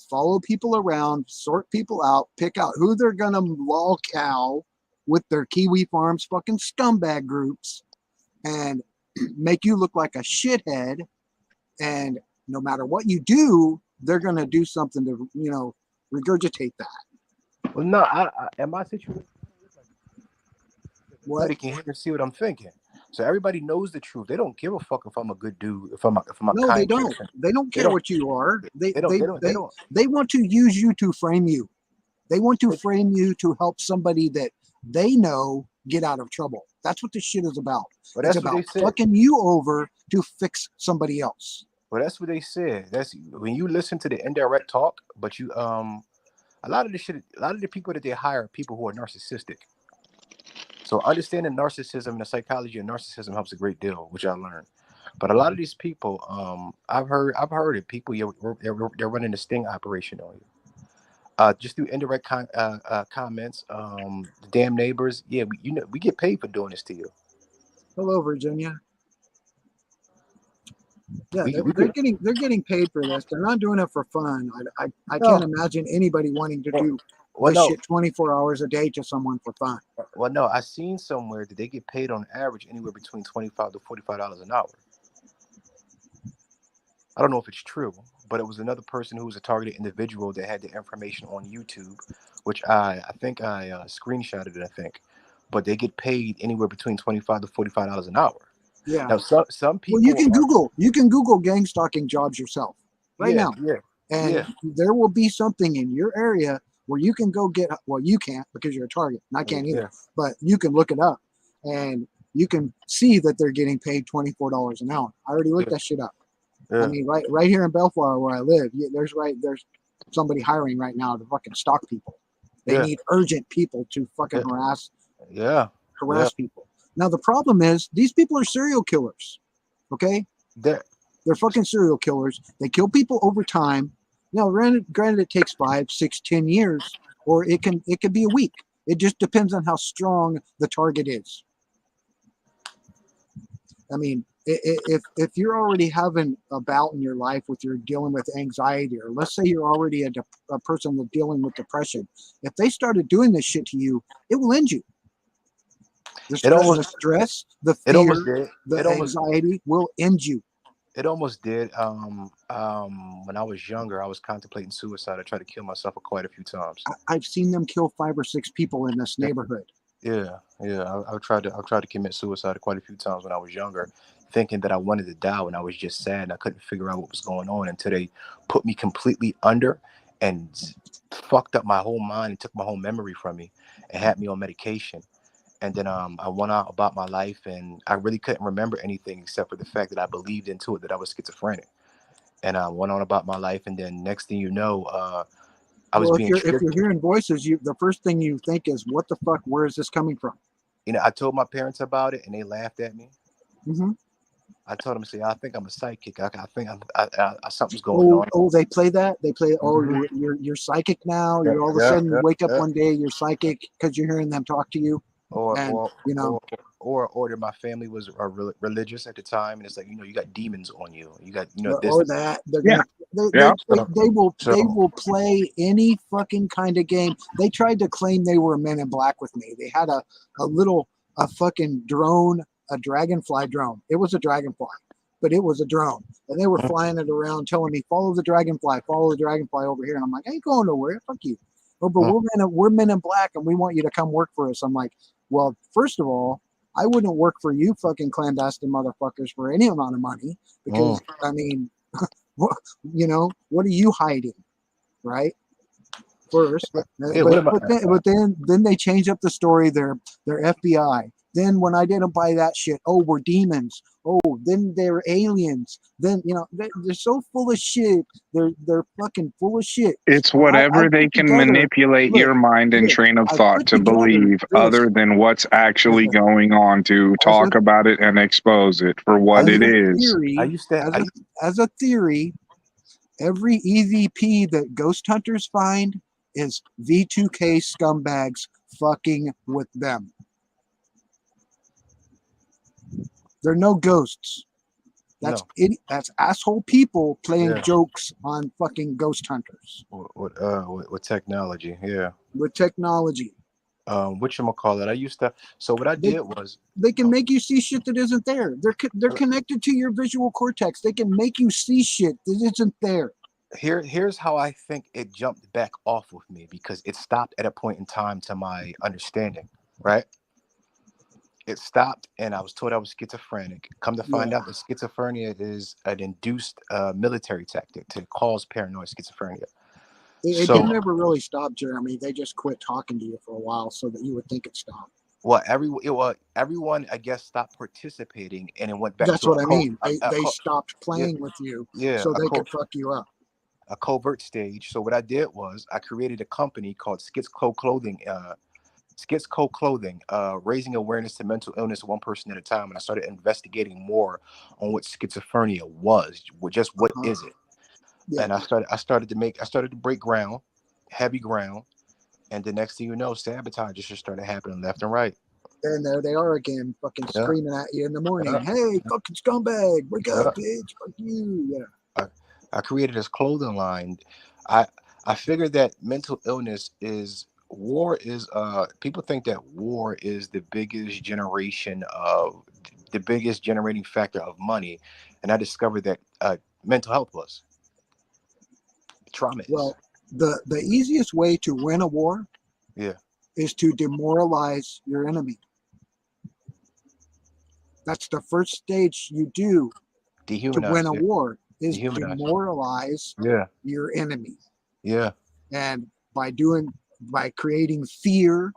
follow people around, sort people out, pick out who they're gonna lol cow with their Kiwi Farms fucking scumbag groups, and make you look like a shithead. And no matter what you do, they're gonna do something to regurgitate that. Well, no, I in my situation, what they can hear and see what I'm thinking. So everybody knows the truth. They don't give a fuck if I'm a good dude, if I'm a no, kind they don't. person. They don't care what you are. They don't. They want to use you to frame you. They want to frame you to help somebody that they know get out of trouble. That's what this shit is about. But it's that's about what they said. Fucking you over to fix somebody else. Well, that's what they said. That's when you listen to the indirect talk, but you a lot of the people that they hire are people who are narcissistic. So understanding narcissism and the psychology of narcissism helps a great deal, which I learned. But a lot of these people, I've heard it. People, they're running a sting operation on you. Just through indirect comments. The damn neighbors. Yeah, we get paid for doing this to you. Hello, Virginia. Yeah, they're getting paid for this. They're not doing it for fun. I can't imagine anybody wanting to do this shit 24 hours a day to someone for fun. Well, no, I seen somewhere that they get paid on average anywhere between $25 to $45 an hour. I don't know if it's true, but it was another person who was a targeted individual that had the information on YouTube, which I think I screenshotted it, I think. But they get paid anywhere between $25 to $45 an hour. Yeah. Now some people. Well, you can Google gang stalking jobs yourself now. Yeah. And there will be something in your area where you can go get. Well, you can't because you're a target, and I can't either. But you can look it up, and you can see that they're getting paid $24 an hour. I already looked that shit up. Yeah. I mean, right here in Bellflower where I live, there's somebody hiring right now to fucking stalk people. They need urgent people to fucking harass people. Now the problem is these people are serial killers. Okay, they're fucking serial killers. They kill people over time. Now, granted, it takes 5, 6, 10 years, or it could be a week. It just depends on how strong the target is. I mean, if you're already having a bout in your life with you're dealing with anxiety, or let's say you're already a person that's dealing with depression, if they started doing this shit to you, it will end you. The stress, the fear, the anxiety will end you. It almost did. When I was younger, I was contemplating suicide. I tried to kill myself quite a few times. I've seen them kill 5 or 6 people in this neighborhood. Yeah. I tried to commit suicide quite a few times when I was younger, thinking that I wanted to die when I was just sad and I couldn't figure out what was going on until they put me completely under and fucked up my whole mind and took my whole memory from me and had me on medication. And then I went out about my life, and I really couldn't remember anything except for the fact that I believed into it that I was schizophrenic. And I went on about my life, and then next thing you know, I was being tricked. If you're hearing voices, the first thing you think is, "What the fuck? Where is this coming from?" I told my parents about it, and they laughed at me. Mm-hmm. I told them, I think I'm a psychic. I think something's going on. Oh, they play that. They play. Oh, you're psychic now. You're all of a sudden wake up one day, you're psychic because you're hearing them talk to you. Or that my family was religious at the time, and it's like, you got demons on you. You got this. Or that they will play any fucking kind of game. They tried to claim they were Men in Black with me. They had a fucking drone, a dragonfly drone. It was a dragonfly, but it was a drone, and they were flying it around, telling me, follow the dragonfly over here. And I'm like, I ain't going nowhere. Fuck you. Oh, but we're Men in Black, and we want you to come work for us. I'm like, well, first of all, I wouldn't work for you fucking clandestine motherfuckers for any amount of money because I mean, you know, what are you hiding, right? First, but then they change up the story. They're FBI. Then when I didn't buy that shit, oh, we're demons. Oh, then they're aliens. Then you know they're so full of shit. They're fucking full of shit. It's whatever they can manipulate your mind and train of thought to believe, other than what's actually going on, to talk about it and expose it for what it is. As a theory, every EVP that ghost hunters find is V2K scumbags fucking with them. They're no ghosts. That's that's asshole people playing jokes on fucking ghost hunters. With technology, With technology. Whatchamacallit, I used to. So what I did was they can make you see shit that isn't there. They're connected to your visual cortex. They can make you see shit that isn't there. Here's how I think it jumped back off with me, because it stopped at a point in time to my understanding, right? It stopped, and I was told I was schizophrenic. Come to find out that schizophrenia is an induced military tactic to cause paranoid schizophrenia. It didn't ever really stop, Jeremy. They just quit talking to you for a while so that you would think it stopped. Well, everyone, I guess, stopped participating, and it went back. That's what I mean. They stopped playing with you, so they could fuck you up. A covert stage. So what I did was I created a company called Schizo Clothing. Schizo Clothing, raising awareness to mental illness one person at a time, and I started investigating more on what schizophrenia was. Just what is it? Yeah. And I started to break ground, heavy ground, and the next thing you know, sabotage just started happening left and right. And there they are again, fucking screaming at you in the morning. Hey, fucking scumbag, wake up, bitch, fuck you. Yeah. I created this clothing line. I figured that mental illness is war is people think that war is the biggest generating factor of money, and I discovered that mental health was. Trauma is. Well, the easiest way to win a war is to demoralize your enemy. That's the first stage you do to win a war, is demoralize your enemy. Yeah. And by creating fear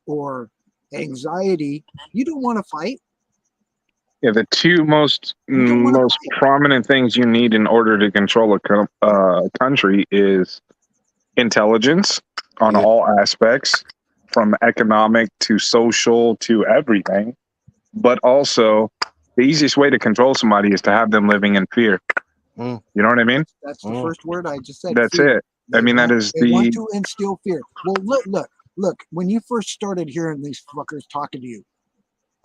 or anxiety, you don't want to fight. Yeah, the two most prominent things you need in order to control a country is intelligence on all aspects, from economic to social to everything. But also, the easiest way to control somebody is to have them living in fear. You know what I mean? That's the first word I just said. That's fear. It. They want to instill fear. Well, look. When you first started hearing these fuckers talking to you,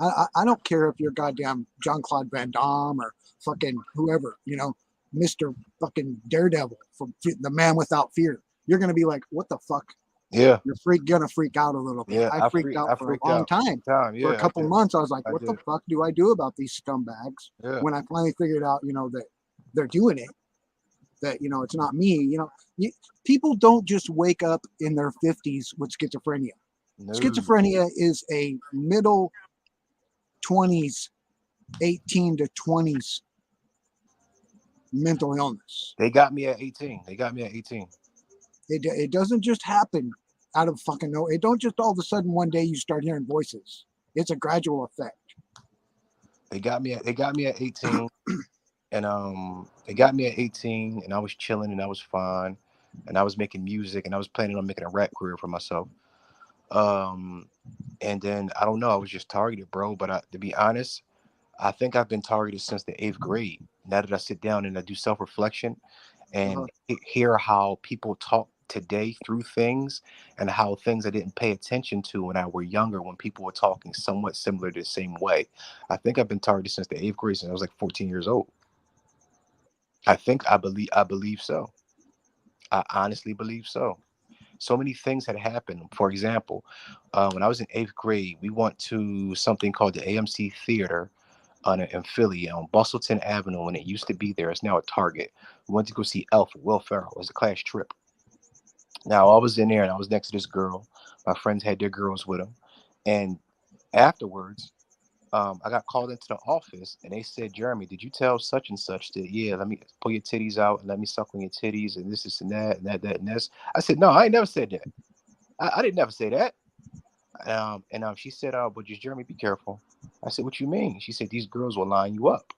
I don't care if you're goddamn Jean-Claude Van Damme or fucking whoever, you know, Mr. fucking Daredevil from The Man Without Fear. You're gonna be like, what the fuck? Yeah. You're gonna freak out a little bit. Yeah, I freaked out for a long time. For a couple months, I was like, what the fuck do I do about these scumbags? Yeah. When I finally figured out, you know, that they're doing it, that, you know, it's not me. You know, people don't just wake up in their 50s with schizophrenia. No. Schizophrenia is a middle 20s, 18 to 20s mental illness. They got me at 18. It doesn't just happen out of fucking nowhere. It don't just all of a sudden one day you start hearing voices. It's a gradual effect. They got me at 18. And they got me at 18, and I was chilling, and I was fine, and I was making music, and I was planning on making a rap career for myself. And then I don't know, I was just targeted, bro. But to be honest, I think I've been targeted since the 8th grade. Now that I sit down and I do self-reflection and hear how people talk today through things, and how things I didn't pay attention to when I were younger, when people were talking somewhat similar the same way. I think I've been targeted since the 8th grade, since I was like 14 years old. I believe so. I honestly believe so. So many things had happened. For example, when I was in 8th grade, we went to something called the AMC Theater in Philly on Bustleton Avenue. When it used to be there, it's now a Target. We went to go see Elf with Will Ferrell. It was a class trip. Now, I was in there, and I was next to this girl. My friends had their girls with them. And afterwards, I got called into the office and they said, Jeremy, did you tell such and such that, yeah, let me pull your titties out and let me suck on your titties and this and that and that and this? I said, no, I ain't never said that. I didn't never say that. She said, but just Jeremy, be careful. I said, what you mean? She said, these girls will line you up.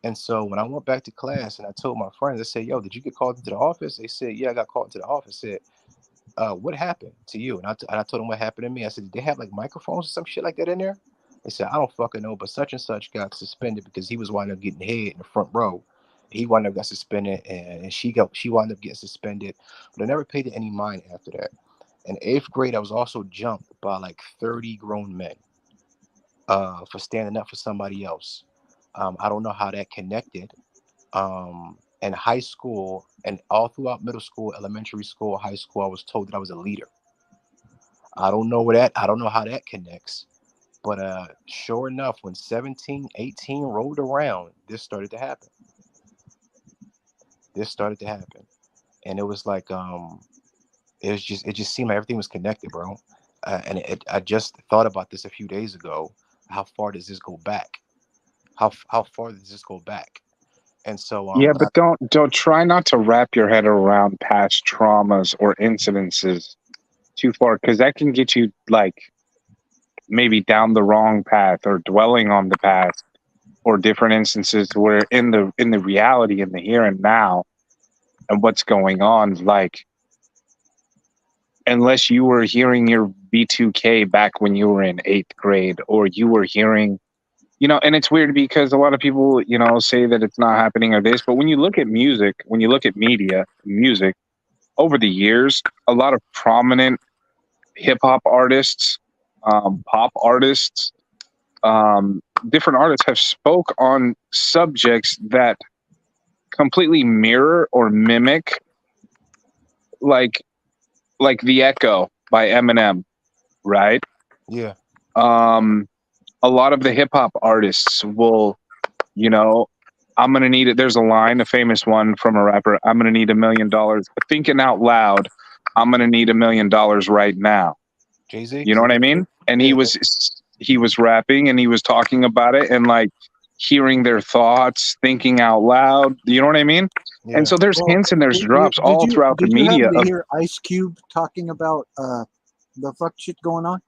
And so when I went back to class and I told my friends, I said, yo, did you get called into the office? They said, yeah, I got called into the office. I said, what happened to you? And I told them what happened to me. I said, did they have like microphones or some shit like that in there? They said, I don't fucking know, but such and such got suspended because he was winding up getting head in the front row. He wound up got suspended and she wound up getting suspended, but I never paid it any mind after that. In 8th grade, I was also jumped by like 30 grown men for standing up for somebody else. I don't know how that connected. In high school and all throughout middle school, elementary school, high school, I was told that I was a leader. I don't know how that connects. But sure enough, when 17, 18 rolled around, this started to happen. And it was like it just seemed like everything was connected, bro. I just thought about this a few days ago. How far does this go back? How far does this go back? And so yeah, but don't try not to wrap your head around past traumas or incidences too far, because that can get you like maybe down the wrong path or dwelling on the past or different instances where in the reality, in the here and now and what's going on, like unless you were hearing your B2K back when you were in 8th grade, or you were hearing, and it's weird because a lot of people, say that it's not happening or this, but when you look at music, when you look at music over the years, a lot of prominent hip hop artists, pop artists, different artists have spoke on subjects that completely mirror or mimic, like The Echo by Eminem, right? Yeah. A lot of the hip hop artists will, I'm gonna need it. There's a line, a famous one from a rapper. I'm gonna need $1 million. Thinking out loud, I'm gonna need $1 million right now. Jay-Z. You know what I mean? And he was rapping and he was talking about it and like hearing their thoughts, thinking out loud. You know what I mean? Yeah. And so there's hints and there's drops all throughout the media. Did you happen to hear Ice Cube talking about the fuck shit going on?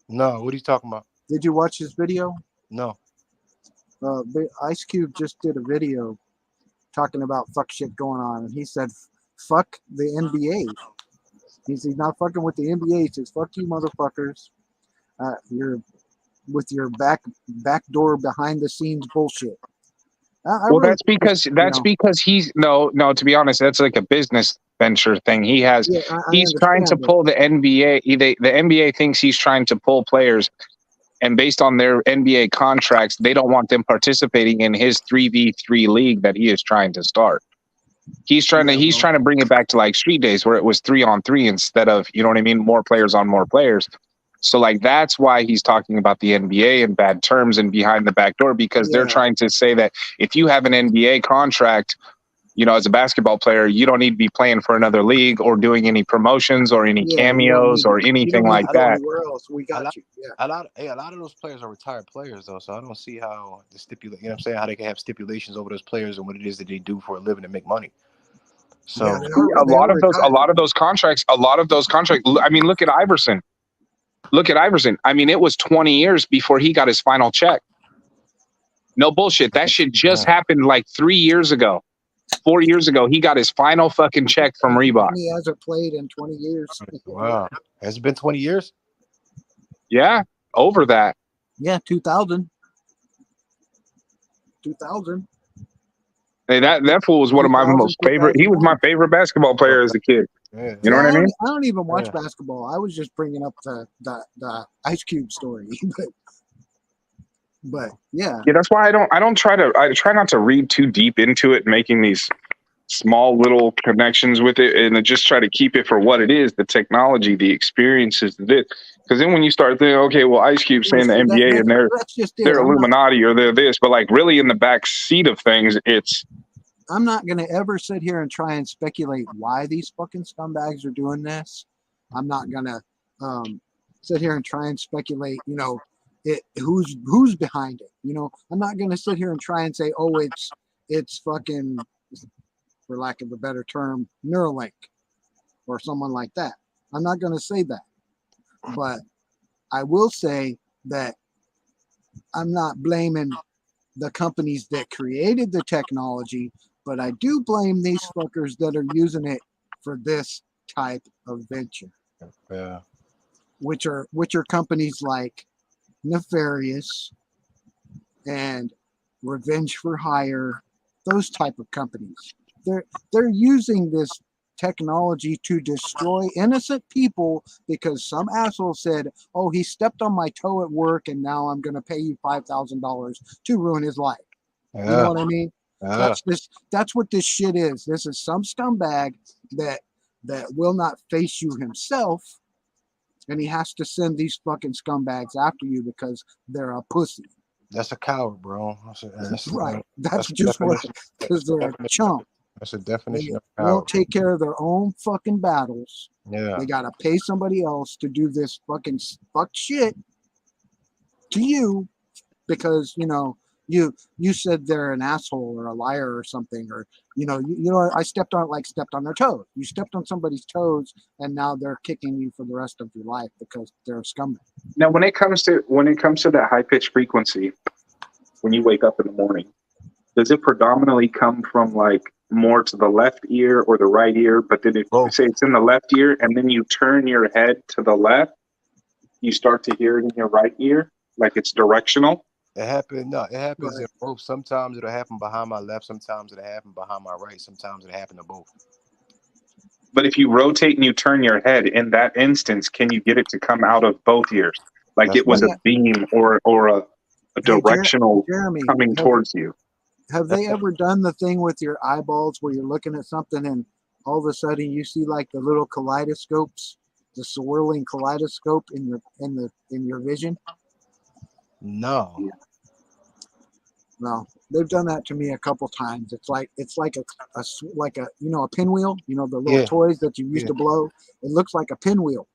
No, what are you talking about? Did you watch his video? No. Ice Cube just did a video talking about fuck shit going on, and he said, "Fuck the NBA." He's not fucking with the NBA. He says, "Fuck you, motherfuckers. You're with your back door behind the scenes bullshit." That's because he's no. To be honest, that's like a business venture thing. He's trying to pull the NBA. The NBA thinks he's trying to pull players. And based on their NBA contracts, they don't want them participating in his 3v3 league that he is trying to start. He's trying to bring it back to like street days where it was 3-on-3 instead of, you know what I mean, more players on more players. So like that's why he's talking about the NBA in bad terms and behind the back door, because they're trying to say that if you have an NBA contract, as a basketball player, you don't need to be playing for another league or doing any promotions or any cameos or anything like that. Anywhere else. We got you. Yeah. A lot of those players are retired players though, so I don't see how how they can have stipulations over those players and what it is that they do for a living to make money. So a lot of those contracts. I mean, look at Iverson. I mean, it was 20 years before he got his final check. No bullshit. That shit just happened like 3 years ago. 4 years ago, he got his final fucking check from Reebok. He hasn't played in 20 years. Wow. Has it been 20 years? Yeah, over that. Yeah, 2000. 2000. Hey, that fool was one of my most favorite. He was my favorite basketball player as a kid. Yeah. You know what I mean? I don't even watch basketball. I was just bringing up the Ice Cube story. But yeah, that's why I try not to read too deep into it, making these small little connections with it, and just try to keep it for what it is, the technology, the experiences, because then when you start thinking, okay, well, Ice Cube saying the NBA and they're Illuminati or they're this, but like really in the back seat of things, I'm not going to ever sit here and try and speculate why these fucking scumbags are doing this. I'm not going to sit here and try and speculate, who's behind it. You know, I'm not going to sit here and try and say, oh, it's fucking, for lack of a better term, Neuralink or someone like that. I'm not going to say that, but I will say that I'm not blaming the companies that created the technology, but I do blame these fuckers that are using it for this type of venture. Yeah. Which are companies like Nefarious and Revenge for Hire, those type of companies. They're using this technology to destroy innocent people because some asshole said, oh, he stepped on my toe at work and now I'm going to pay you $5,000 to ruin his life. You know what I mean? That's what this shit is. This is some scumbag that will not face you himself, and he has to send these fucking scumbags after you because they're a pussy. That's a coward, bro. Right. That's just what, because they're a chump. That's a definition of power. They won't take care of their own fucking battles. Yeah. They got to pay somebody else to do this fucking fuck shit to you because, you know, you said they're an asshole or a liar or something, or, you know, I stepped on their toes. You stepped on somebody's toes and now they're kicking you for the rest of your life because they're a scumbag. Now, when it comes to that high pitched frequency, when you wake up in the morning, does it predominantly come from like more to the left ear or the right ear? But then if you say it's in the left ear and then you turn your head to the left, you start to hear it in your right ear, like it's directional. It happens in both. Sometimes it'll happen behind my left, sometimes it'll happen behind my right, sometimes it'll happen to both. But if you rotate and you turn your head in that instance, can you get it to come out of both ears? Like it was a beam or a directional Jeremy, coming towards you. Have they ever done the thing with your eyeballs where you're looking at something and all of a sudden you see like the little kaleidoscopes, the swirling kaleidoscope in your vision? No. No, they've done that to me a couple times. It's like a you know, a pinwheel. You know, the little toys that you used to blow. It looks like a pinwheel.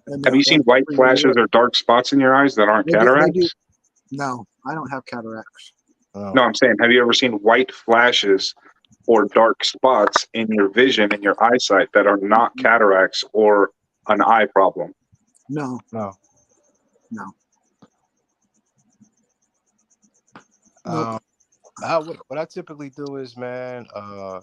And have you seen white flashes or dark spots in your eyes that aren't cataracts? No, I don't have cataracts. Oh. No, I'm saying, have you ever seen white flashes or dark spots in your vision, in your eyesight that are not cataracts or an eye problem? No. Nope. What I typically do is, man, when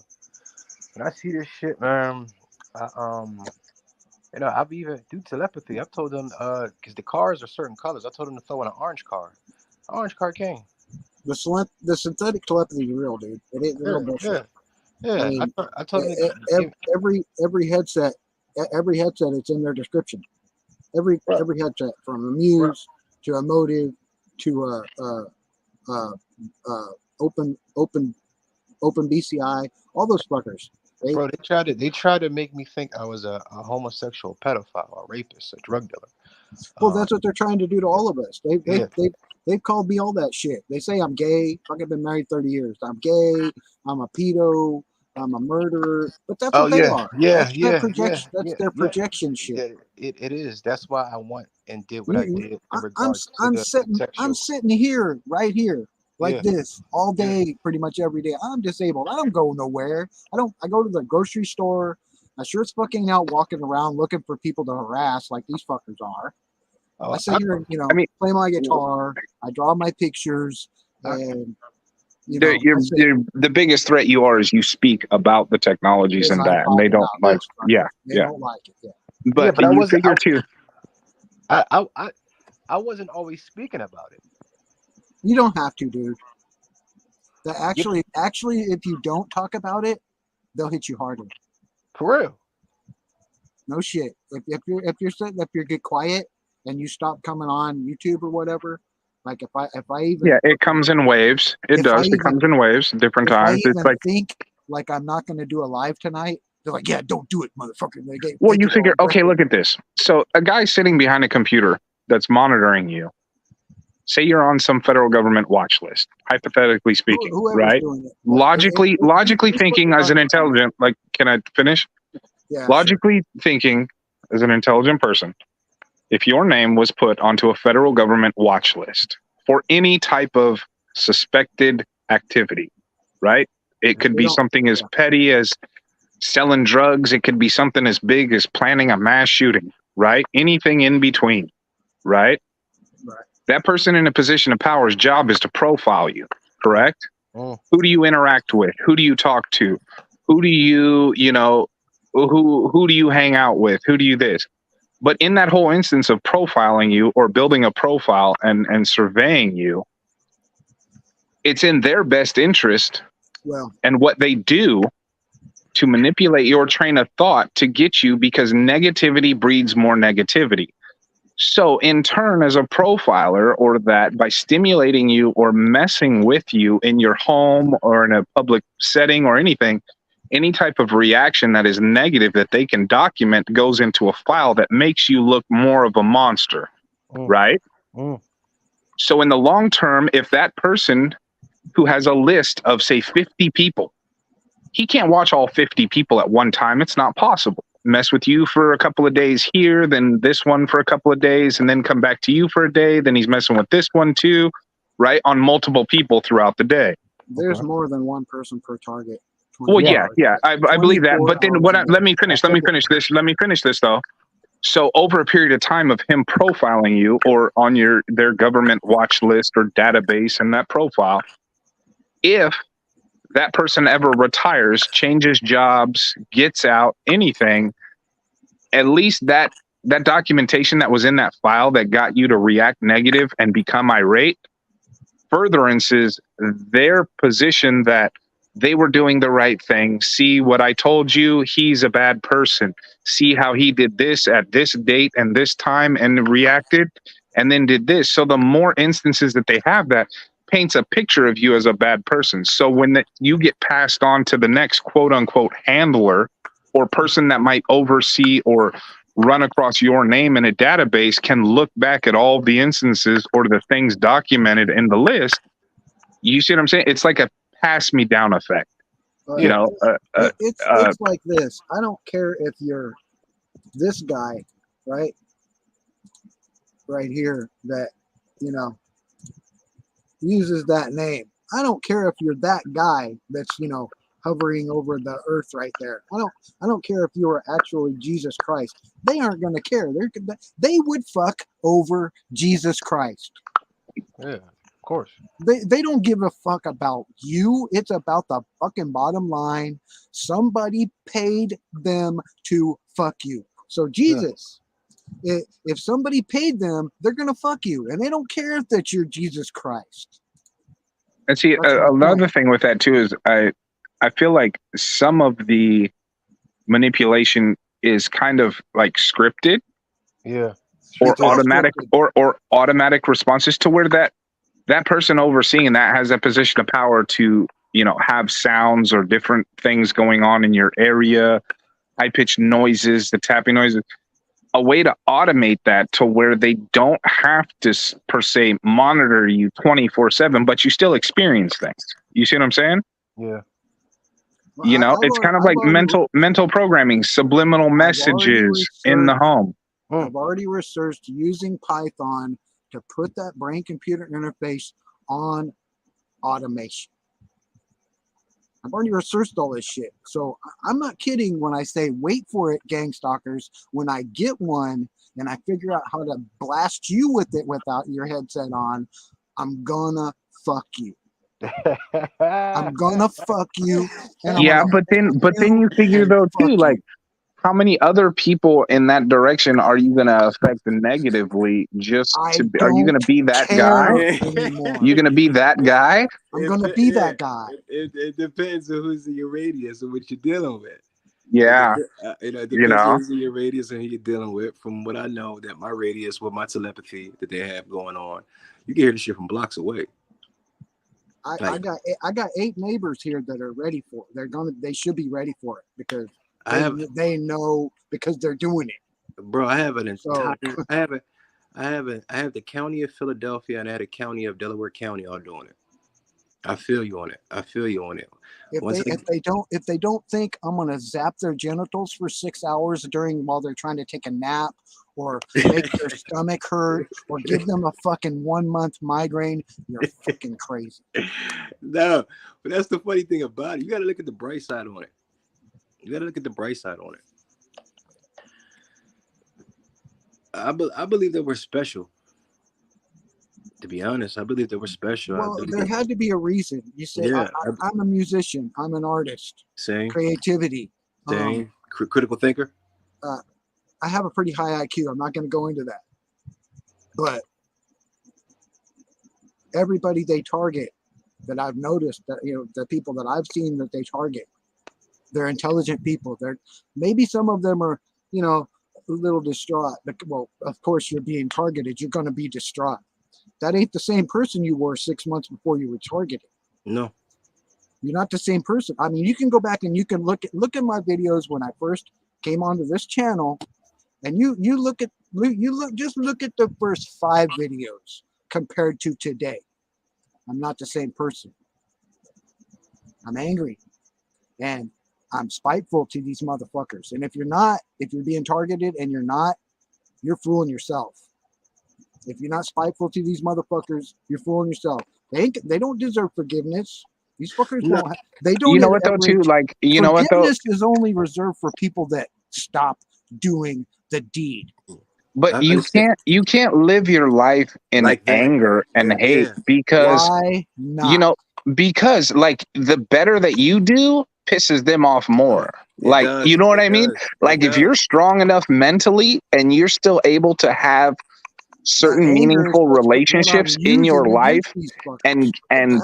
I see this shit, man, you know, I've even do telepathy. I've told them because the cars are certain colors. I told them to throw in an orange car. Orange car came. The synthetic telepathy is real, dude. It ain't real bullshit. Yeah. I mean, I told them every headset, it's in their description. Every headset, from a Muse to a Motive to open BCI, all those fuckers. Bro, they tried to make me think I was a homosexual pedophile, a rapist, a drug dealer. Well, that's what they're trying to do to all of us. They've called me all that shit. They say I'm gay. I've been married 30 years. I'm gay. I'm a pedo. I'm a murderer. But that's what they are. That's their projection shit. Yeah, it is. That's why I want and did what I did in regards I'm sitting here, right here, like this, all day, pretty much every day. I'm disabled. I don't go nowhere. I go to the grocery store. I sure as fucking out walking around looking for people to harass like these fuckers are. I sit here and, play my guitar. I draw my pictures, and the biggest threat you are is you speak about the technologies and that, and they don't like. They don't like it. Yeah. But you figure too. I wasn't always speaking about it. You don't have to, dude. Actually, if you don't talk about it, they'll hit you harder. For real. No shit. If you get quiet and you stop coming on YouTube or whatever, like if I even it comes in waves. It comes in waves, different times. It's like think like I'm not going to do a live tonight. They're like, yeah, don't do it, motherfucker. Well, you figure, okay, look at this. So a guy sitting behind a computer that's monitoring you. Say you're on some federal government watch list, hypothetically speaking, right? Logically thinking as an intelligent, like, can I finish? Yeah. Logically thinking as an intelligent person, if your name was put onto a federal government watch list for any type of suspected activity, right? It could be something as petty as selling drugs. It could be something as big as planning a mass shooting, right? Anything in between, right? Right. That person in a position of power's job is to profile you, correct? Mm. Who do you interact with? Who do you talk to? Who do you, who do you hang out with? Who do you this? But in that whole instance of profiling you or building a profile and surveying you, it's in their best interest and what they do to manipulate your train of thought to get you, because negativity breeds more negativity. So in turn, as a profiler, or that by stimulating you or messing with you in your home or in a public setting or anything, any type of reaction that is negative that they can document goes into a file that makes you look more of a monster, right? So in the long term, if that person who has a list of, say, 50 people, he can't watch all 50 people at one time. It's not possible. Mess with you for a couple of days here, then this one for a couple of days, and then come back to you for a day. Then he's messing with this one too, right? On multiple people throughout the day. There's more than one person per target. Well, yeah. I believe that. But then let me finish this though. So over a period of time of him profiling you or on their government watch list or database and that profile, if that person ever retires, changes jobs, gets out, anything, at least that documentation that was in that file that got you to react negative and become irate furtherances their position that they were doing the right thing. See what I told you? He's a bad person. See how he did this at this date and this time and reacted and then did this. So the more instances that they have, that paints a picture of you as a bad person. So when you get passed on to the next quote unquote handler or person that might oversee or run across your name in a database, can look back at all the instances or the things documented in the list. You see what I'm saying? It's like a pass me down effect. It's like this. I don't care if you're this guy, right here, that uses that name. I don't care if you're that guy that's hovering over the earth right there. I don't care if you are actually Jesus Christ. They aren't going to care. They would fuck over Jesus Christ. Yeah, of course. They don't give a fuck about you. It's about the fucking bottom line. Somebody paid them to fuck you. So Jesus, if somebody paid them, they're gonna fuck you, and they don't care that you're Jesus Christ. And see, another thing with that too is I feel like some of the manipulation is kind of like scripted, or automatic, or automatic responses to where that person overseeing that has a position of power to have sounds or different things going on in your area, high pitched noises, the tapping noises. A way to automate that to where they don't have to per se monitor you 24/7, but you still experience things. You see what I'm saying? Yeah. It's kind of like mental programming, subliminal messages in the home. I've already researched using Python to put that brain computer interface on automation. I've already researched all this shit. So I'm not kidding when I say, wait for it, Gang Stalkers. When I get one and I figure out how to blast you with it without your headset on, I'm gonna fuck you. I'm gonna fuck you. And but then you figure though too, like, how many other people in that direction are you going to affect negatively? Are you going to be that guy? You're going to be that guy? I'm going to be that guy. It depends on who's in your radius and what you're dealing with. Yeah. It depends on who's in your radius and who you're dealing with. From what I know, that my radius with my telepathy that they have going on, you can hear the shit from blocks away. I got 8 neighbors here that are ready for it. They should be ready for it because they know, because they're doing it. Bro, I have an entire I have the county of Philadelphia and I had a county of Delaware County all doing it. I feel you on it. If they don't think I'm gonna zap their genitals for 6 hours while they're trying to take a nap or make their stomach hurt or give them a fucking 1 month migraine, you're fucking crazy. No, but that's the funny thing about it. You got to look at the bright side on it. You got to look at the bright side on it. I believe that we're special. To be honest, I believe that we're special. Well, there had to be a reason. You say, yeah, I'm a musician. I'm an artist. Same. Creativity. Same. Critical thinker. I have a pretty high IQ. I'm not going to go into that. But everybody they target that I've noticed, that the people that I've seen that they target, they're intelligent people. Maybe some of them are, a little distraught. But, well, of course, you're being targeted. You're going to be distraught. That ain't the same person you were 6 months before you were targeted. No. You're not the same person. I mean, you can go back and you can look at my videos when I first came onto this channel, and just look at the first 5 videos compared to today. I'm not the same person. I'm angry, and I'm spiteful to these motherfuckers. And if you're being targeted and you're not, you're fooling yourself. If you're not spiteful to these motherfuckers, you're fooling yourself. They don't deserve forgiveness. These fuckers don't. They don't. You know what though, too? Like, you know what though? Forgiveness is only reserved for people that stop doing the deed. But you can't live your life in like anger and hate because why not? Because like the better that you do pisses them off more. You know what I mean? Like if you're strong enough mentally and you're still able to have certain meaningful relationships in your life and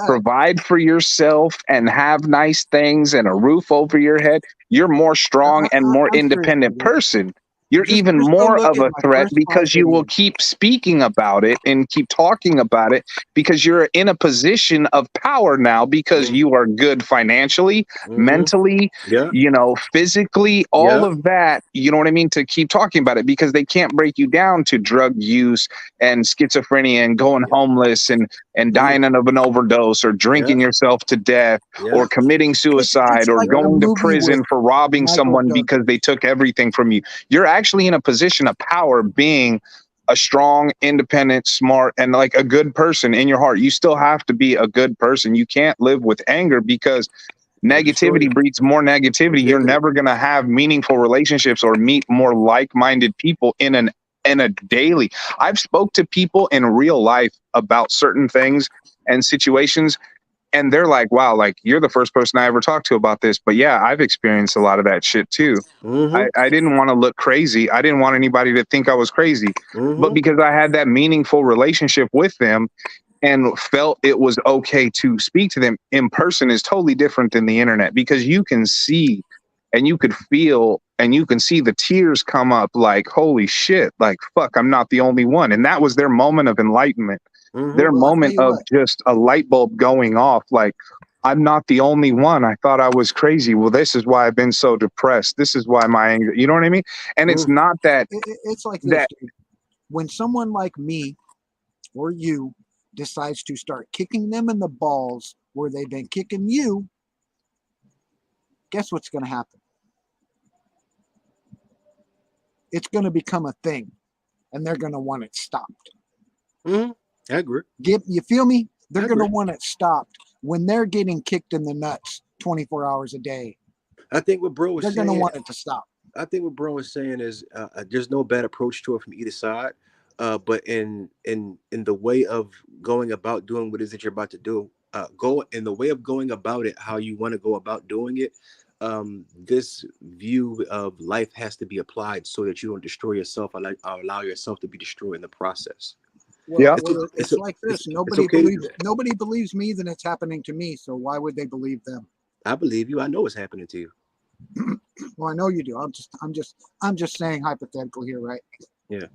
provide for yourself and have nice things and a roof over your head, you're more strong and more independent person. You're even more of a threat because you will keep speaking about it and keep talking about it because you're in a position of power now because you are good financially, mentally, physically, all of that. You know what I mean? To keep talking about it because they can't break you down to drug use and schizophrenia and going homeless and dying of an overdose or drinking yourself to death or committing suicide or going to prison for robbing someone because they took everything from you. You're actually in a position of power being a strong, independent, smart, and like a good person in your heart. You still have to be a good person. You can't live with anger because negativity breeds more negativity. You're never going to have meaningful relationships or meet more like-minded people in a daily. I've spoke to people in real life about certain things and situations, and they're like, wow, like you're the first person I ever talked to about this. But yeah, I've experienced a lot of that shit too. I didn't want to look crazy. I didn't want anybody to think I was crazy. But because I had that meaningful relationship with them and felt it was okay to speak to them in person is totally different than the internet because you can see and you could feel and you can see the tears come up like, holy shit, like, fuck, I'm not the only one. And that was their moment of enlightenment. Their moment of just a light bulb going off, like, I'm not the only one. I thought I was crazy. Well, this is why I've been so depressed. This is why my anger, you know what I mean? And it's not that. It's like this, dude. When someone like me or you decides to start kicking them in the balls where they've been kicking you, guess what's going to happen? It's going to become a thing, and they're going to want it stopped. I agree. You feel me? They're going to want it stopped when they're getting kicked in the nuts 24 hours a day. I think what bro was saying. They're going to want it to stop. I think what bro was saying is there's no bad approach to it from either side. But in the way of going about doing what it is that you're about to do, go in the way of going about it, how you want to go about doing it. This view of life has to be applied so that you don't destroy yourself or allow yourself to be destroyed in the process. Well, it's like this. Nobody believes me that it's happening to me. So why would they believe them? I believe you. I know it's happening to you. Well, I know you do. I'm just saying hypothetical here, right? Yeah.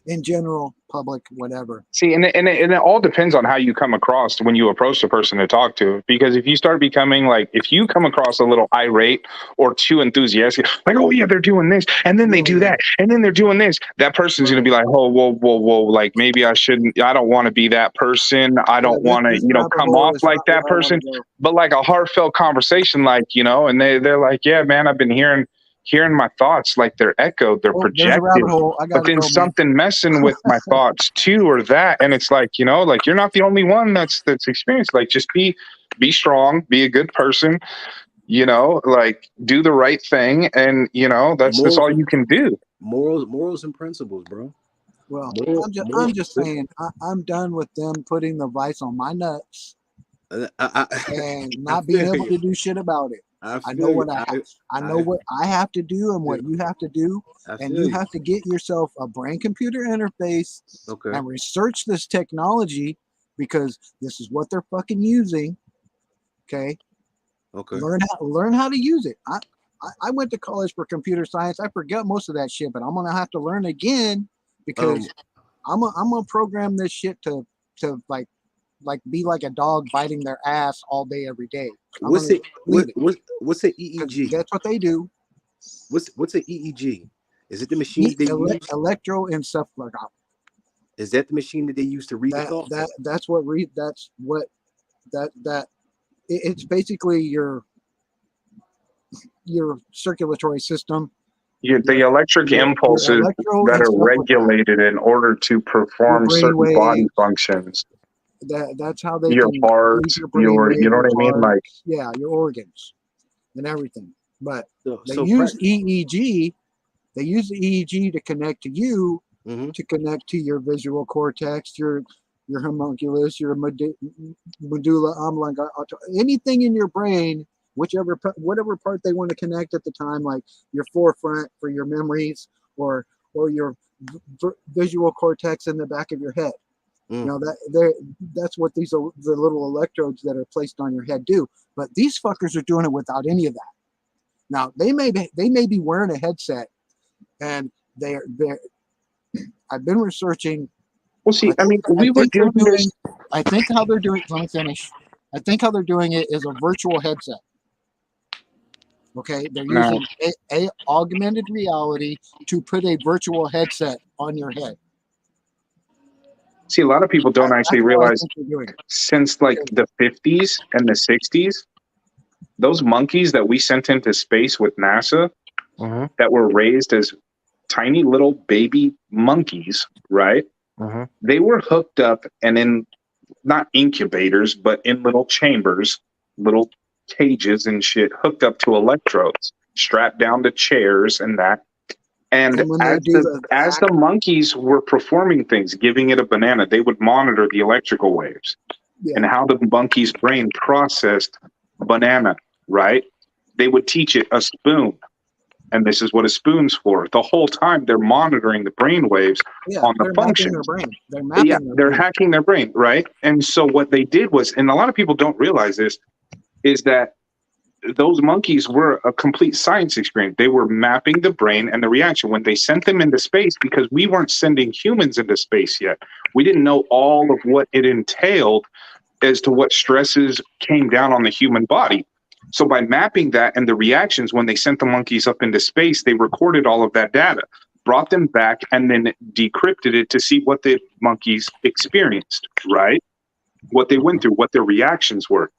In general, public, whatever. See, and it all depends on how you come across when you approach the person to talk to. Because if you start becoming like, if you come across a little irate or too enthusiastic, like, oh yeah, they're doing this, and then they do that, and then they're doing this, that person's gonna be like, oh, whoa, like maybe I shouldn't. I don't want to be that person. I don't want to, come off like that person. But like a heartfelt conversation, like, and they're like, yeah, man, I've been hearing hearing my thoughts like they're echoed, they're There's a projected. rabbit hole. I But gotta then go, something messing with my thoughts too, or that, and it's like, you know, like you're not the only one that's experienced. Like, just be strong, be a good person, you know, like do the right thing, and you know that's all you can do. Morals and principles, bro. Well, I'm just saying, I'm done with them putting the vice on my nuts and not being able to do shit about it. I know what I know what I have to do and what you have to do, and you have to get yourself a brain-computer interface and research this technology, because this is what they're fucking using. Okay. Learn how to use it. I went to college for computer science. I forgot most of that shit, but I'm gonna have to learn again, because I'm gonna program this shit to like be like a dog biting their ass all day every day. What's an EEG? That's what they do. What's an EEG? Is it the machine they use? Electroencephalograph. Is that the machine that they use to read the thoughts? It's basically your circulatory system. The electric impulses that are regulated in order to perform certain body functions. That's how they your heart, you know what I mean? Like, yeah, your organs and everything. But they use EEG. They use the EEG to connect to you, to connect to your visual cortex, your homunculus, your medulla oblongata, anything in your brain, whatever part they want to connect at the time, like your forefront for your memories, or your visual cortex in the back of your head. You know, that's what the little electrodes that are placed on your head do. But these fuckers are doing it without any of that. Now they may be wearing a headset, and they're I've been researching. Well, see, I think how they're doing. Let me finish. I think how they're doing it is a virtual headset. Okay, they're using a augmented reality to put a virtual headset on your head. See, a lot of people don't actually realize, since like the 50s and the 60s, those monkeys that we sent into space with NASA, that were raised as tiny little baby monkeys, right? They were hooked up and in, not incubators, but in little chambers, little cages and shit, hooked up to electrodes, strapped down to chairs and that. And as the monkeys were performing things, giving it a banana, they would monitor the electrical waves and how the monkey's brain processed banana, right? They would teach it a spoon, and this is what a spoon's for. The whole time they're monitoring the brain waves on the functions. They're hacking their brain, right? And so what they did was, and a lot of people don't realize this, is that those monkeys were a complete science experiment. They were mapping the brain and the reaction when they sent them into space, because we weren't sending humans into space yet. We didn't know all of what it entailed as to what stresses came down on the human body. So by mapping that and the reactions when they sent the monkeys up into space, they recorded all of that data, brought them back, and then decrypted it to see what the monkeys experienced, right? What they went through, what their reactions were.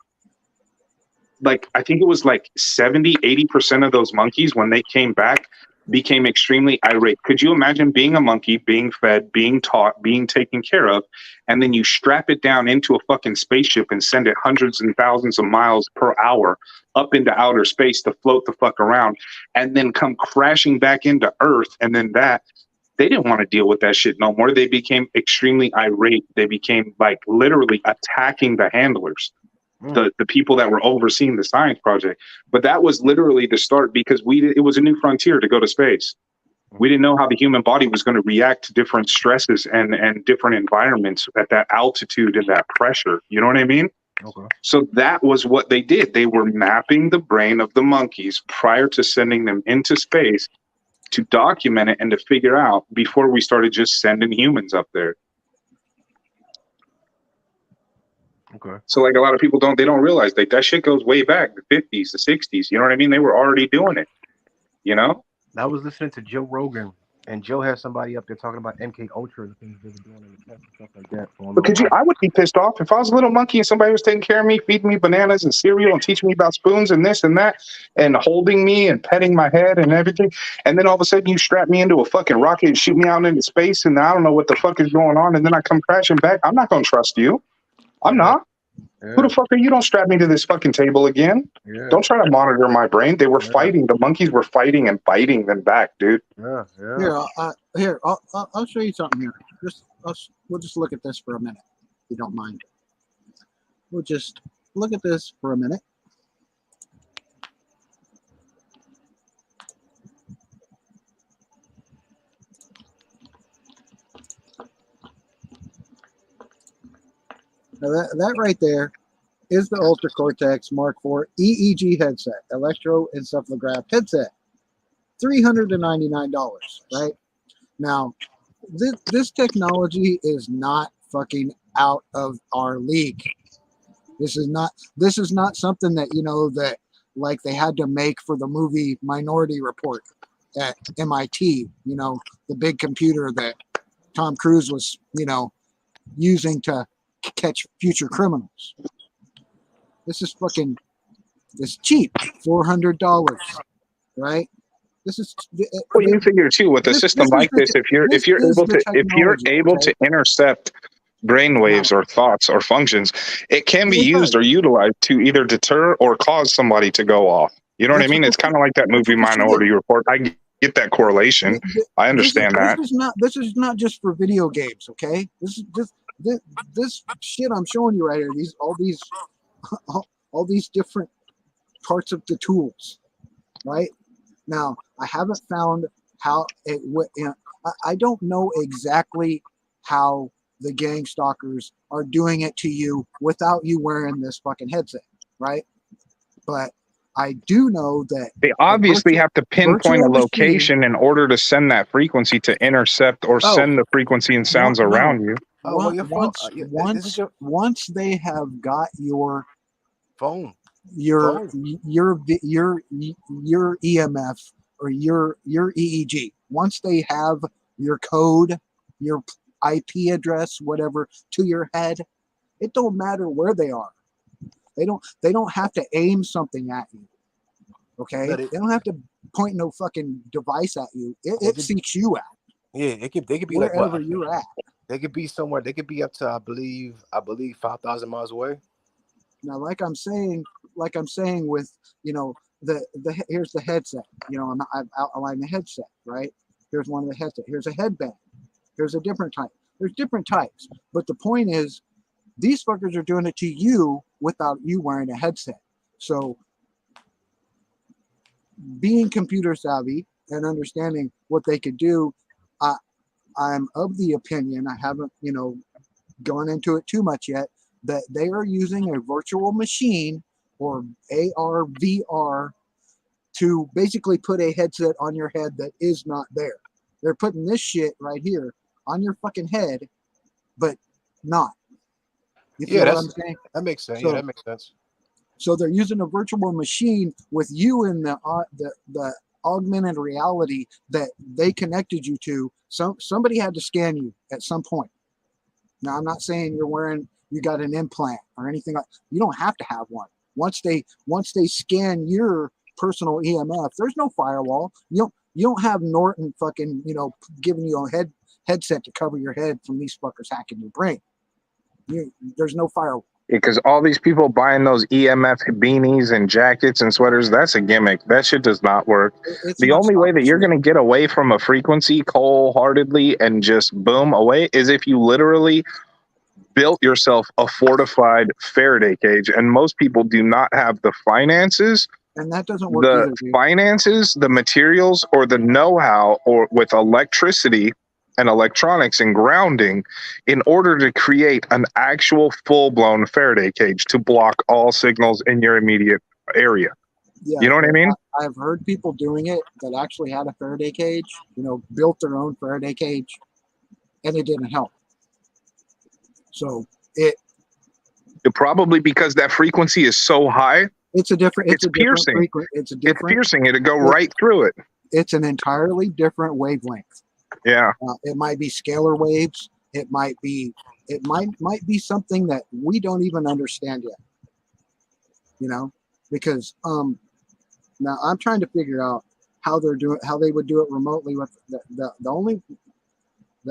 Like, I think it was like 70, 80% of those monkeys, when they came back, became extremely irate. Could you imagine being a monkey, being fed, being taught, being taken care of, and then you strap it down into a fucking spaceship and send it hundreds and thousands of miles per hour up into outer space to float the fuck around, and then come crashing back into Earth, and then that, they didn't want to deal with that shit no more. They became extremely irate. They became like literally attacking the handlers. The people that were overseeing the science project. But that was literally the start, because it was a new frontier to go to space. We didn't know how the human body was going to react to different stresses and different environments at that altitude and that pressure. You know what I mean? Okay. So that was what they did. They were mapping the brain of the monkeys prior to sending them into space to document it and to figure out before we started just sending humans up there. Okay. So like a lot of people don't realize that shit goes way back, the 50s, the 60s. You know what I mean? They were already doing it. You know? I was listening to Joe Rogan, And Joe has somebody up there talking about MK Ultra and things they were doing in the test and stuff like that. But I would be pissed off if I was a little monkey and somebody was taking care of me, feeding me bananas and cereal and teaching me about spoons and this and that and holding me and petting my head and everything. And then all of a sudden you strap me into a fucking rocket and shoot me out into space and I don't know what the fuck is going on. And then I come crashing back. I'm not going to trust you. I'm not. Yeah. Who the fuck are you? Don't strap me to this fucking table again. Yeah. Don't try to monitor my brain. They were fighting. The monkeys were fighting and biting them back, dude. Yeah, yeah. Here, I'll show you something here. We'll just look at this for a minute, if you don't mind. We'll just look at this for a minute. Now that right there is the Ultra Cortex Mark IV EEG headset, electroencephalograph headset, $399, right? Now, this technology is not fucking out of our league. This is not something that, you know, that like they had to make for the movie Minority Report at MIT, you know, the big computer that Tom Cruise was, you know, using to catch future criminals. This is fucking, it's cheap, $400, right? This is. Well, you figure too with a system like this, if you're able to intercept brainwaves or thoughts or functions, it can be used or utilized to either deter or cause somebody to go off. You know what I mean? It's kind of like that movie Minority Report. I get that correlation. I understand that. This is not just for video games, okay? This shit I'm showing you right here. All these different parts of the tools, right? Now, I haven't found how it would. I don't know exactly how the Gang Stalkers are doing it to you without you wearing this fucking headset, right? But I do know that they obviously have to pinpoint a location in order to send that frequency to intercept or send the frequency and sounds around you. Once they have got your phone, your EMF or your EEG, once they have your code, your IP address, whatever, to your head, it don't matter where they are. They don't have to aim something at you. Okay? They don't have to point no fucking device at you. It seeks you out. Yeah, they could be wherever like you're at. They could be somewhere. They could be up to I believe 5,000 miles away. Now, like I'm saying with, you know, here's the headset. You know, I've outlined the headset, right? Here's one of the headset. Here's a headband. Here's a different type. There's different types. But the point is, these fuckers are doing it to you without you wearing a headset. So being computer savvy and understanding what they could do, I'm of the opinion, I haven't, you know, gone into it too much yet, that they are using a virtual machine or AR, VR to basically put a headset on your head that is not there. They're putting this shit right here on your fucking head, but not. You feel what I'm saying? That makes sense. So, that makes sense. So they're using a virtual machine with you in the augmented reality that they connected you to. Somebody had to scan you at some point. Now, I'm not saying you got an implant or anything like. You don't have to have one. Once they scan your personal EMF, there's no firewall. You don't have Norton fucking, you know, giving you a headset to cover your head from these fuckers hacking your brain. There's no firewall. Because all these people buying those EMF beanies and jackets and sweaters, that's a gimmick. That shit does not work. The only way that you're going to get away from a frequency wholeheartedly and just boom away is if you literally built yourself a fortified Faraday cage. And most people do not have the finances. And that doesn't work either, dude. Finances, the materials, or the know-how, or with electricity and electronics and grounding in order to create an actual full-blown Faraday cage to block all signals in your immediate area. Yeah, you know what I mean? I've heard people doing it that actually had a Faraday cage, you know, built their own Faraday cage, and it didn't help. So it probably because that frequency is so high. It's piercing. It's piercing. It'll go right through it. It's an entirely different wavelength. Yeah. It might be scalar waves. It might be something that we don't even understand yet. You know, because now I'm trying to figure out how they would do it remotely. With the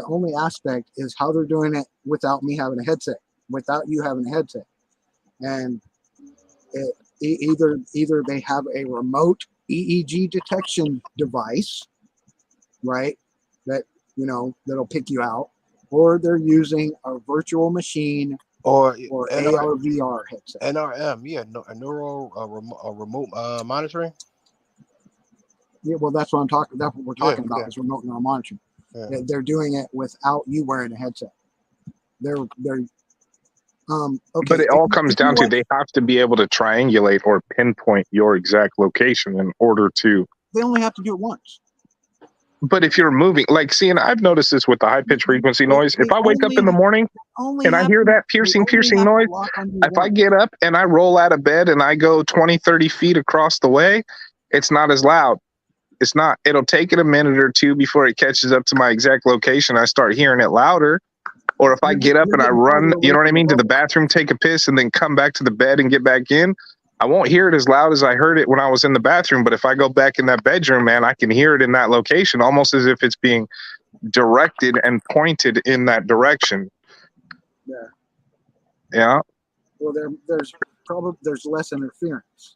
only aspect is how they're doing it without me having a headset, without you having a headset, and either they have a remote EEG detection device, right? That that'll pick you out, or they're using a virtual machine or AR VR headset. NRM, yeah, remote monitoring. Yeah, well, that's what I'm talking. That's what we're talking about is remote neural monitoring. Yeah. They're doing it without you wearing a headset. They're okay. But it all comes down to they have to be able to triangulate or pinpoint your exact location in order to. They only have to do it once. But if you're moving, like, see, and I've noticed this with the high pitch frequency noise. If I wake up in the morning and I hear that piercing noise, if I get up and I roll out of bed and I go 20, 30 feet across the way, it's not as loud. It's not. It'll take it a minute or two before it catches up to my exact location. I start hearing it louder. Or if I get up and I run, you know what I mean, to the bathroom, take a piss, and then come back to the bed and get back in, I won't hear it as loud as I heard it when I was in the bathroom. But if I go back in that bedroom, man, I can hear it in that location, almost as if it's being directed and pointed in that direction. Yeah. Yeah. Well, there's less interference.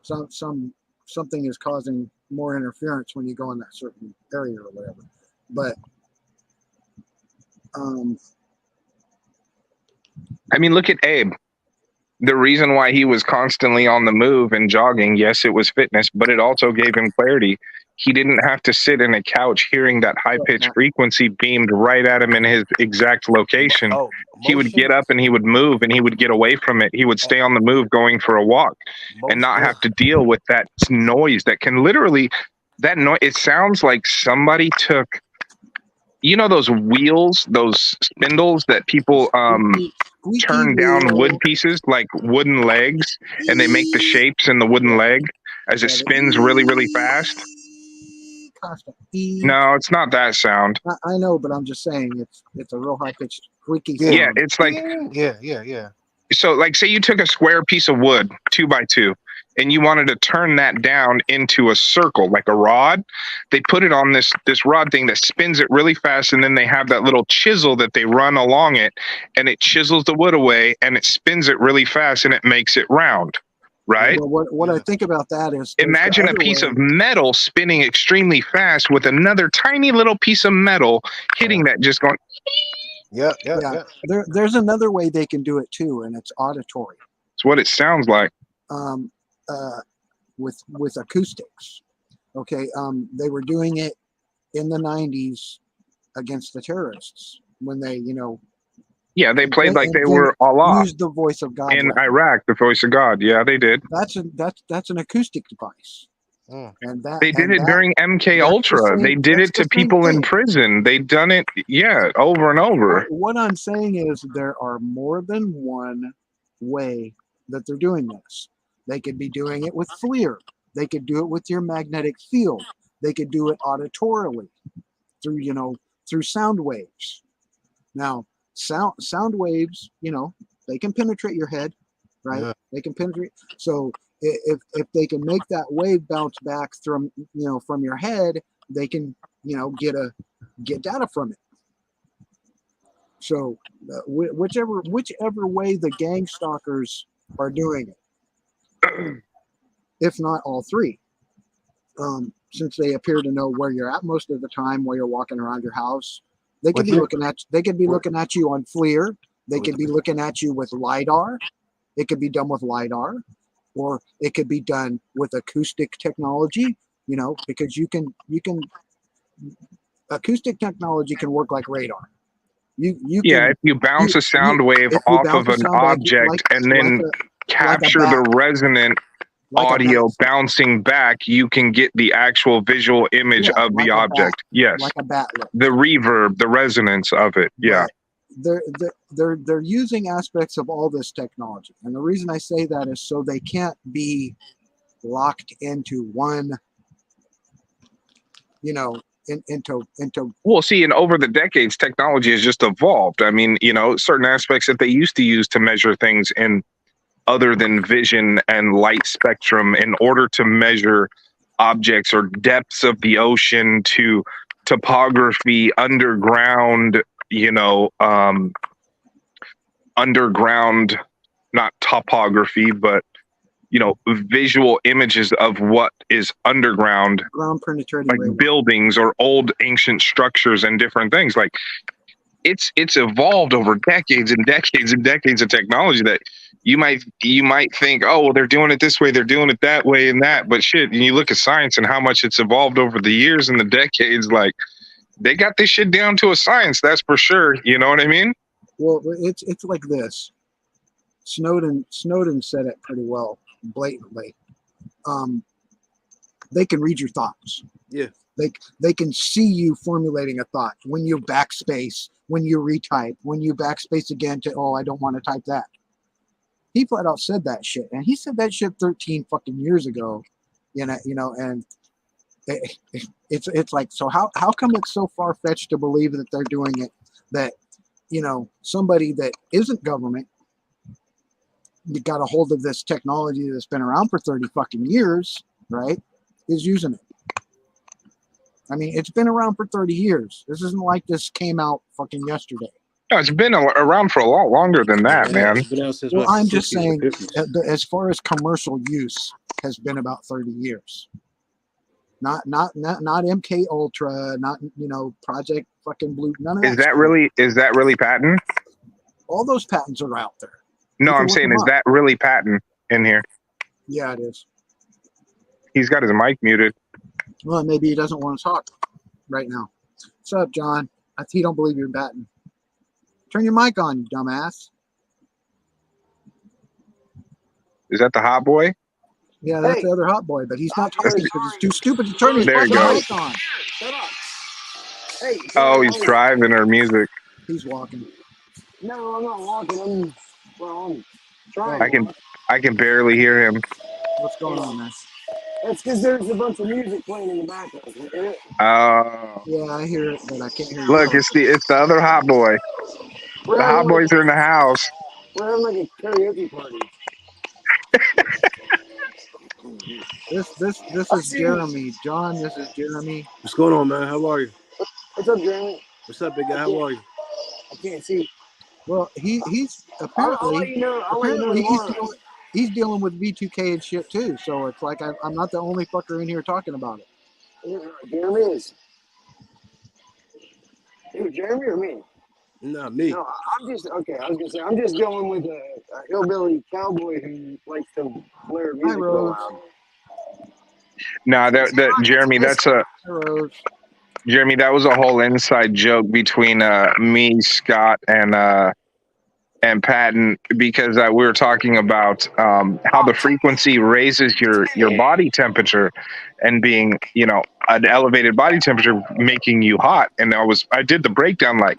Something is causing more interference when you go in that certain area or whatever. But I mean, look at Abe. The reason why he was constantly on the move and jogging, yes, it was fitness, but it also gave him clarity. He didn't have to sit in a couch hearing that high-pitched frequency beamed right at him in his exact location. He would get up and he would move and he would get away from it. He would stay on the move going for a walk and not have to deal with that noise that can literally, that noise, it sounds like somebody took, those wheels, those spindles that people turn down wood pieces, like wooden legs, and they make the shapes in the wooden leg as it spins really, really fast. No, it's not that sound. I know, but I'm just saying it's a real high pitched squeaky sound. Yeah, it's like yeah. So, like, say you took a square piece of wood, 2x2, and you wanted to turn that down into a circle, like a rod. They put it on this rod thing that spins it really fast, and then they have that little chisel that they run along it, and it chisels the wood away, and it spins it really fast, and it makes it round, right? Well, what I think about that is... Imagine a piece of metal spinning extremely fast with another tiny little piece of metal hitting that, just going... Yeah. There's another way they can do it too, and it's auditory. It's what it sounds like. With acoustics. Okay, they were doing it in the 90s against the terrorists when they, Yeah, they played like they were Allah. Used the voice of God in Iraq. The voice of God. Yeah, they did. That's an acoustic device. And they did it during MK Ultra. They did it to people in prison. They done it, over and over. What I'm saying is there are more than one way that they're doing this. They could be doing it with FLIR. They could do it with your magnetic field. They could do it auditorily through sound waves. Now, sound waves, they can penetrate your head, right? Yeah. They can penetrate. So if they can make that wave bounce back from your head, they can get data from it. So whichever way the Gang Stalkers are doing it, if not all three, since they appear to know where you're at most of the time while you're walking around your house, they could be looking at you on FLIR. They could be looking at you with LiDAR. It could be done with LiDAR. Or it could be done with acoustic technology, because you can acoustic technology can work like radar. If you bounce a sound wave off of an object and then capture the resonant audio bouncing back, you can get the actual visual image of the object. Yes, like a bat lift. The reverb, the resonance of it. Yeah. Right. They're using aspects of all this technology, and the reason I say that is so they can't be locked into one into. Well, see, and over the decades, technology has just evolved. I mean, certain aspects that they used to use to measure things in other than vision and light spectrum in order to measure objects or depths of the ocean to topography, underground, underground, not topography, but visual images of what is underground, ground penetrating, like buildings or old ancient structures and different things. Like it's evolved over decades and decades and decades of technology that you might think, oh, well, they're doing it this way, they're doing it that way and that, but shit, and you look at science and how much it's evolved over the years and the decades, like they got this shit down to a science, that's for sure. You know what I mean? Well, it's like this. Snowden said it pretty well, blatantly. They can read your thoughts. Yeah. They can see you formulating a thought when you backspace, when you retype, when you backspace again to, oh, I don't want to type that. He flat out said that shit, and he said that shit 13 fucking years ago. And it's like, so how come it's so far fetched to believe that they're doing it, that somebody that isn't government got a hold of this technology that's been around for 30 fucking years, right, is using it. I mean, it's been around for 30 years. This isn't like this came out fucking yesterday. No, it's been around for a lot longer than that, man. Well, I'm just saying, as far as commercial use, has been about 30 years. Not MK Ultra, not Project fucking Blue. None of that. Is that really patent? All those patents are out there. No, I'm saying, is that really patent in here? Yeah, it is. He's got his mic muted. Well, maybe he doesn't want to talk right now. What's up, John? He don't believe you're patent. Turn your mic on, you dumbass. Is that the hot boy? Yeah, that's the other hot boy, but he's not talking because he's too stupid to turn his mic on. Shut up. Hey. Oh, he's driving or music. He's walking. No, I'm not walking. I'm trying. I can barely hear him. What's going on, man? That's because there's a bunch of music playing in the background. Oh. Yeah, I hear it, but I can't hear it. Look, it's the other hot boy. The hot boys are in the house. We're having like a karaoke party. This is Jeremy. John, this is Jeremy. What's going on, man? How are you? What's up, Jeremy? What's up, big guy? How are you? I can't see. Well, he's apparently. I'll let you know. He's dealing with V2K and shit too. So it's like I'm not the only fucker in here talking about it. Jeremy is. Who, Jeremy or me? No, me. No, I'm just okay. I was gonna say I'm just going with a hillbilly cowboy who likes to blare music real loud. No, Jeremy, Jeremy, that was a whole inside joke between me, Scott, and Patton, because we were talking about how the frequency raises your body temperature, and being an elevated body temperature making you hot. And I did the breakdown, like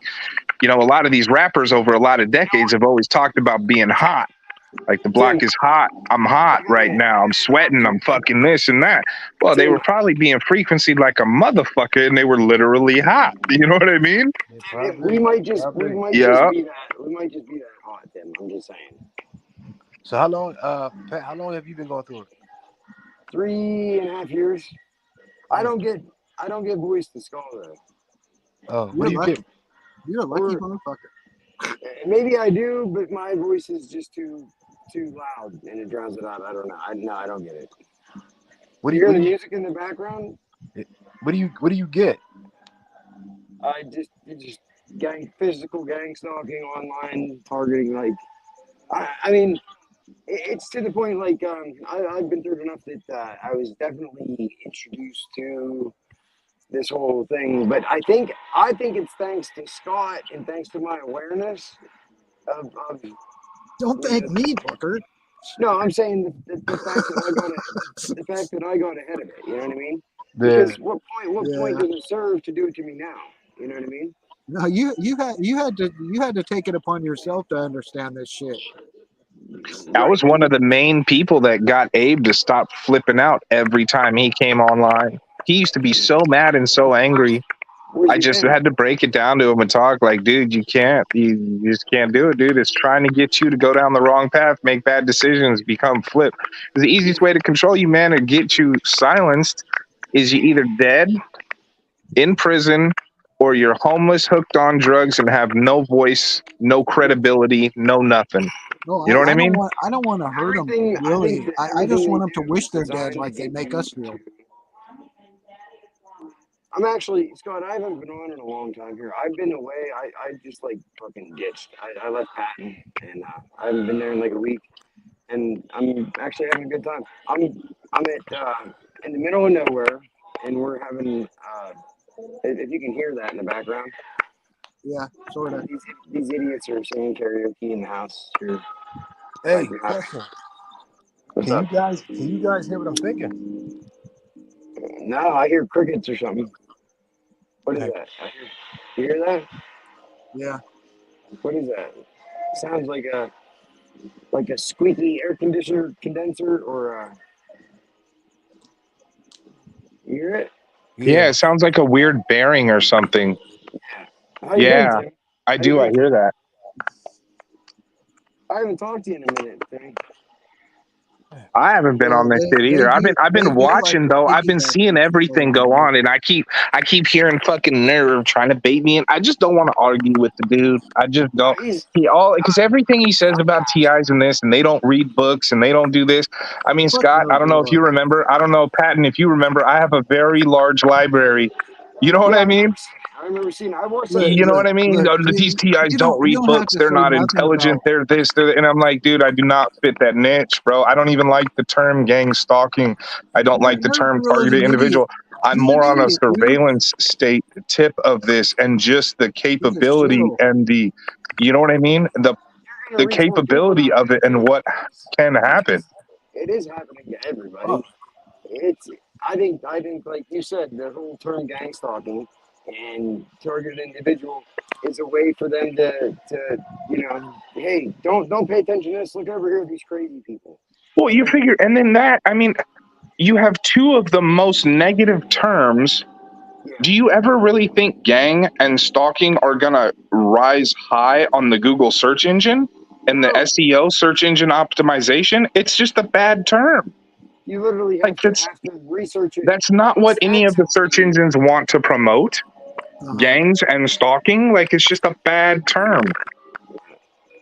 a lot of these rappers over a lot of decades have always talked about being hot. Like the block is hot. I'm hot right now. I'm sweating. I'm fucking this and that. Well, they were probably being frequencied like a motherfucker, and they were literally hot. You know what I mean? We might just be that hot, Tim. I'm just saying. So how long, Pat? How long have you been going through it? 3.5 years. I don't get voice to skull though. Oh, what do you get? You're a lucky motherfucker. Maybe I do, but my voice is just too loud and it drowns it out. I don't know. I don't get it. What do you hear the music in the background? What do you get? I just physical gang stalking, online targeting. Like, I mean, it's to the point. Like, I've been through enough that I was definitely introduced to this whole thing, but I think it's thanks to Scott and thanks to my awareness of don't thank me, fucker. No, I'm saying the fact that I got ahead of it. You know what I mean? Because what point does it serve to do it to me now? You know what I mean? No, you had to take it upon yourself to understand this shit. I was one of the main people that got Abe to stop flipping out every time he came online. he used to be so mad and so angry. I just had to break it down to him and talk like, dude, you just can't do it, dude. It's trying to get you to go down the wrong path, make bad decisions, become flip. The easiest way to control you, man, and get you silenced is you either dead, in prison, or you're homeless, hooked on drugs, and have no voice, no credibility, no nothing. No, you know what I mean? I don't want to hurt them, really. I just want them to wish they're dead like they make us feel. I'm actually, Scott, I haven't been on in a long time here. I've been away. I just like fucking ditched. I left Patton, and I haven't been there in like a week, and I'm actually having a good time. I'm at in the middle of nowhere, and we're having if you can hear that in the background. Yeah, sort of. These idiots are singing karaoke in the house here. Hey, question. Can you guys hear what I'm thinking? No, I hear crickets or something. What is that? You hear that? Yeah. What is that? Sounds like a squeaky air conditioner condenser or a. You hear it? Yeah, it sounds like a weird bearing or something. Yeah, I do. I hear that. I haven't talked to you in a minute, Tim. I haven't been on this shit either. I've been watching though. I've been seeing everything go on, and I keep hearing fucking Nerve trying to bait me in. I just don't want to argue with the dude. I just don't. Because everything he says about TIs and this, and they don't read books and they don't do this. I mean, Scott, I don't know if you remember. I don't know, Patton, if you remember. I have a very large library. You know what I mean? I remember seeing. I watched. You know what I mean? These TIs don't read books. They're not intelligent. They're this. And I'm like, dude, I do not fit that niche, bro. I don't even like the term gang stalking. I don't like the term targeted individual. I'm more on a surveillance state tip of this, and just the capability and the, you know what I mean? The capability of it and what can happen. It is happening to everybody. I think like you said, the whole term gang stalking and targeted individual is a way for them to hey, don't pay attention to this. Look over here, these crazy people. Well, you figure, and then that, I mean, you have two of the most negative terms. Do you ever really think gang and stalking are gonna rise high on the Google search engine and the SEO search engine optimization? It's just a bad term. You literally have to research it. That's not what any of the search engines want to promote. Gangs and stalking, like, it's just a bad term.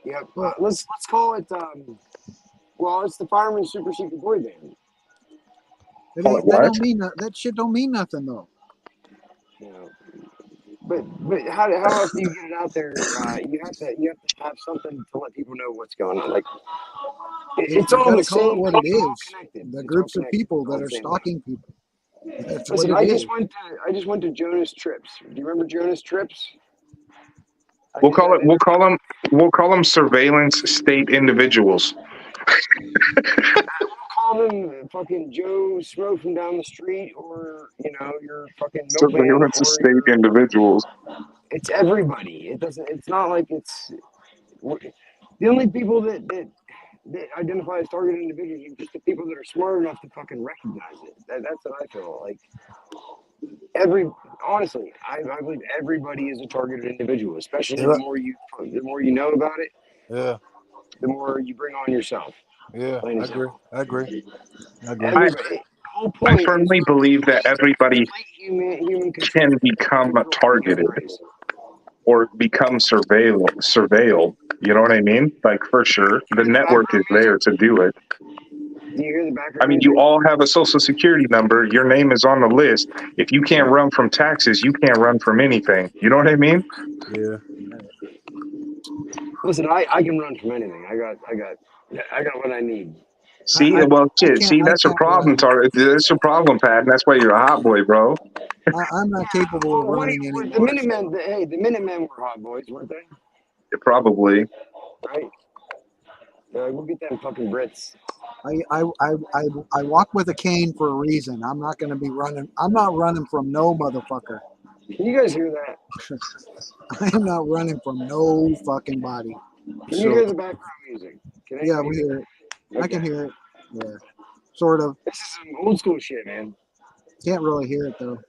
Yeah, let's call it. Well, it's the Fireman Super Secret Boy Band. That shit don't mean nothing though. Yeah. But how else do you get it out there? You have to have something to let people know what's going on. Like it's all the same. What it is. The groups of people that are stalking people. Listen, I just went to Jonas Trips. Do you remember Jonas Trips? We'll call them surveillance state individuals. Call them fucking Joe Smo from down the street, or your fucking surveillance state individuals. It's everybody. It's not like it's the only people that identify as targeted individuals are just the people that are smart enough to fucking recognize it. That's what I feel like. Honestly, I believe everybody is a targeted individual, especially the more you know about it. Yeah. The more you bring on yourself. Yeah, I agree. I firmly believe that everybody can become targeted or become surveilled. You know what I mean? Like, for sure. The network is there to do it. Do you hear the background? I mean, you all have a social security number. Your name is on the list. If you can't run from taxes, you can't run from anything. You know what I mean? Yeah. Listen, I can run from anything. I got what I need. See, that's your problem, That's your problem, Pat. And that's why you're a hot boy, bro. I'm not capable of running anymore. The Minutemen were hot boys, weren't they? Yeah, probably. Right. We'll get them fucking Brits. I walk with a cane for a reason. I'm not going to be running. I'm not running from no motherfucker. Can you guys hear that? I am not running from no fucking body. Can you hear the background music? Yeah, we hear it. Okay. I can hear it. Yeah, sort of. This is some old school shit, man. Can't really hear it though.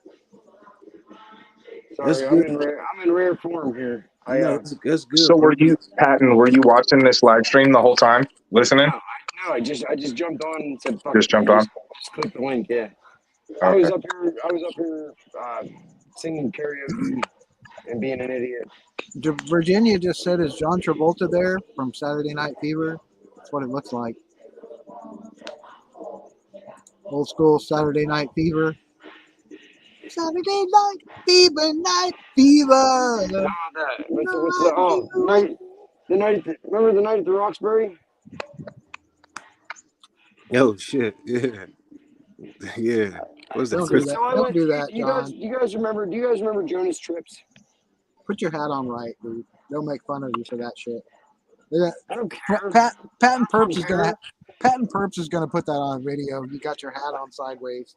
Sorry, I'm in rare form here. It's good. So were you, Patton? Were you watching this live stream the whole time, listening? No, I just jumped on and said, "Fuck just jumped on." Just click the link. Yeah, Okay. I was up here singing karaoke and being an idiot. Virginia just said, "Is John Travolta there from Saturday Night Fever?" That's what it looks like. Old school Saturday Night Fever. Saturday Night Fever, Night Fever. How about that? What's the night? The night. Remember the night at the Roxbury? Oh shit! Yeah, yeah. What was that? Don't do that. Don't do that, John. Do you guys remember Jonas Trips? Put your hat on right, dude. They'll make fun of you for that shit. Yeah. I don't care. Patton Perps is gonna put that on video. You got your hat on sideways.